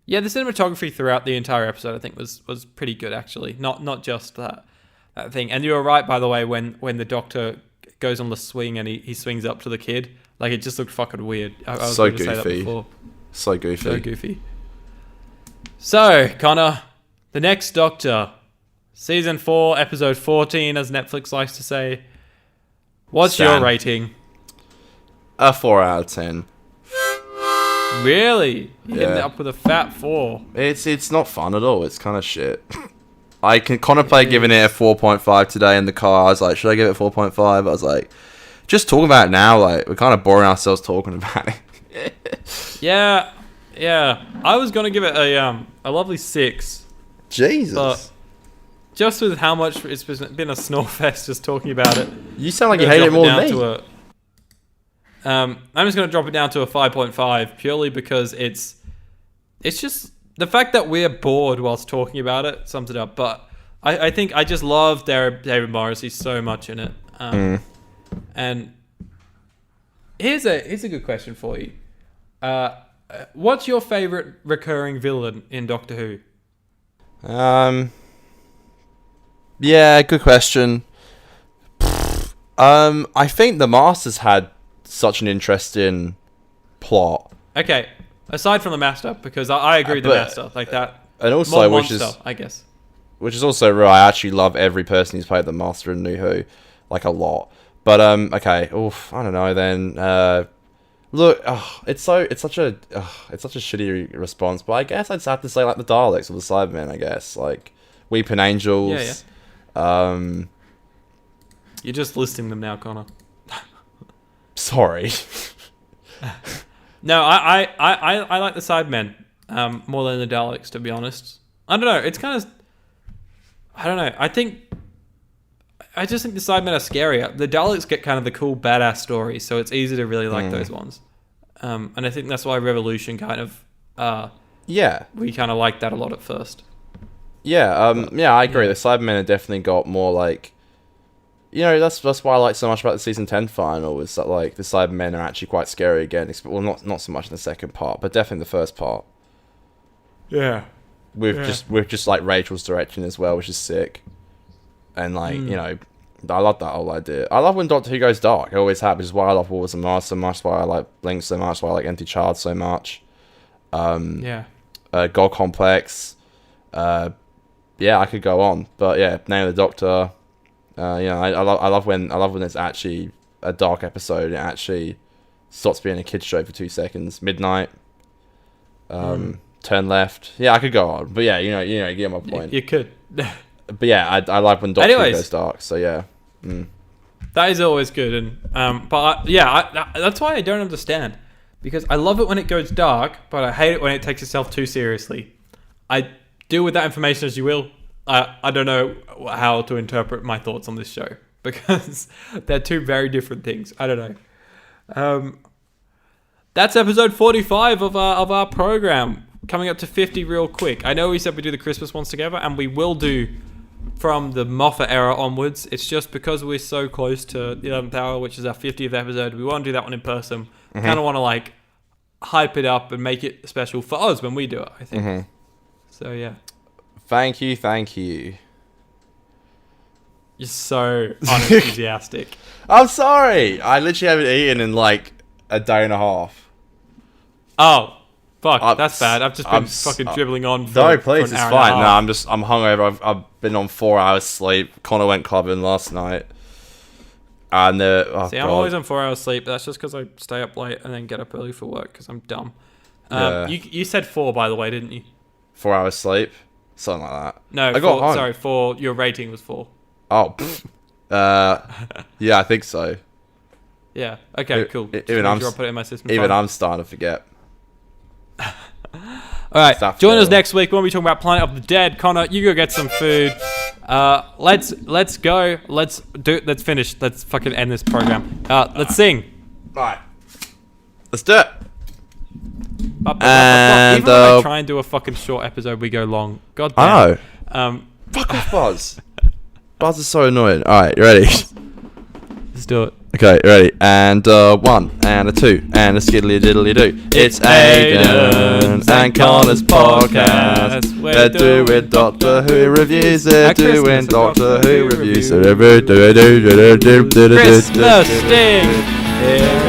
B: Yeah, the cinematography throughout the entire episode, I think, was pretty good, actually. Not just that thing. And you were right, by the way, when the Doctor goes on the swing and he swings up to the kid. Like, it just looked fucking weird. I was
A: so
B: going to say that
A: goofy.
B: before.
A: So goofy.
B: So, Connor, the next Doctor, season 4, episode 14, as Netflix likes to say. What's your rating?
A: A 4 out of 10.
B: Really? You're hitting it up with a fat 4.
A: It's not fun at all. It's kind of shit. I can contemplate giving it a 4.5 today in the car. I was like, should I give it 4.5? I was like, just talking about it now, like, we're kind of boring ourselves talking about it.
B: Yeah. I was gonna give it a lovely 6.
A: Jesus.
B: But just with how much it's been a snore fest just talking about it.
A: You sound like you hate it more than me.
B: I'm just going to drop it down to a 5.5 purely because it's just the fact that we're bored whilst talking about it sums it up. But I think I just love David Morrissey so much in it. And here's a good question for you. What's your favorite recurring villain in Doctor Who?
A: Yeah, good question. I think the Masters had such an interesting plot.
B: Okay, aside from the Master, because I agree with the Master, like that.
A: And also,
B: I guess.
A: Which is also real. I actually love every person who's played the Master in New Who, like a lot. But okay, I don't know then. Look, it's such a shitty response, but I guess I'd have to say like the Daleks or the Cybermen. I guess like Weeping Angels.
B: Yeah. You're just listing them now, Connor.
A: Sorry.
B: No, I like the Cybermen more than the Daleks, to be honest. I don't know. It's kind of... I don't know. I just think the Cybermen are scarier. The Daleks get kind of the cool badass story, so it's easy to really like those ones. And I think that's why Revolution kind of... we kind of liked that a lot at first.
A: Yeah, I agree. Yeah. The Cybermen have definitely got more like... You know, that's why I like so much about the season 10 final, is that like the Cybermen are actually quite scary again. Well, not so much in the second part, but definitely the first part.
B: Yeah.
A: With just like Rachel's direction as well, which is sick. And like, you know, I love that whole idea. I love when Doctor Who goes dark. I always have, which is why I love Wars and Mars so much, why I like Blink so much, why I like Empty Child so much. God Complex. Yeah, I could go on. But yeah, Name of the Doctor. I love when it's actually a dark episode and it actually stops being a kid's show for 2 seconds. Midnight. Turn Left. Yeah, I could go on. But yeah, you get my point.
B: You could.
A: But yeah, I like when Doctor Who goes dark, so yeah.
B: That is always good, and that's why I don't understand, because I love it when it goes dark, but I hate it when it takes itself too seriously. I deal with that information as you will. I don't know how to interpret my thoughts on this show, because they're two very different things. I don't know. That's episode 45 of our program, coming up to 50 real quick. I know we said we do the Christmas ones together, and we will do from the Moffat era onwards. It's just because we're so close to the 11th hour, which is our 50th episode, we want to do that one in person. Kind of want to like hype it up and make it special for us when we do it, I think. So yeah.
A: Thank you.
B: You're so unenthusiastic.
A: I'm sorry. I literally haven't eaten in like a day and a half.
B: Oh, fuck. That's bad. I've just been fucking dribbling on for
A: No, please,
B: for
A: it's
B: an hour
A: fine.
B: and a
A: No,
B: half.
A: I'm hungover. I've been on 4 hours sleep. Connor went clubbing last night. And
B: I'm always on 4 hours sleep, but that's just because I stay up late and then get up early for work because I'm dumb. You said 4, by the way, didn't you?
A: 4 hours sleep? Something like that.
B: No, 4. Your rating was 4.
A: Oh, yeah, I think so.
B: Yeah. Okay. Cool.
A: Even I'm
B: put it in my system.
A: I'm starting to forget.
B: All right. Join us next week when we talk about Planet of the Dead. Connor, you go get some food. Let's go. Let's finish. Let's fucking end this program. Let's sing.
A: Right. Let's do it.
B: And even when I try and do a fucking short episode, we go long. God damn.
A: I know. Fuck off, Buzz. Buzz is so annoying. Alright, you ready?
B: Let's do it.
A: Okay, ready? And 1, and a 2, and a skiddly diddly do. It's Aidan and Connor's podcast. They're doing Doctor Who reviews. They're doing Doctor Who reviews.
B: Christmas sting.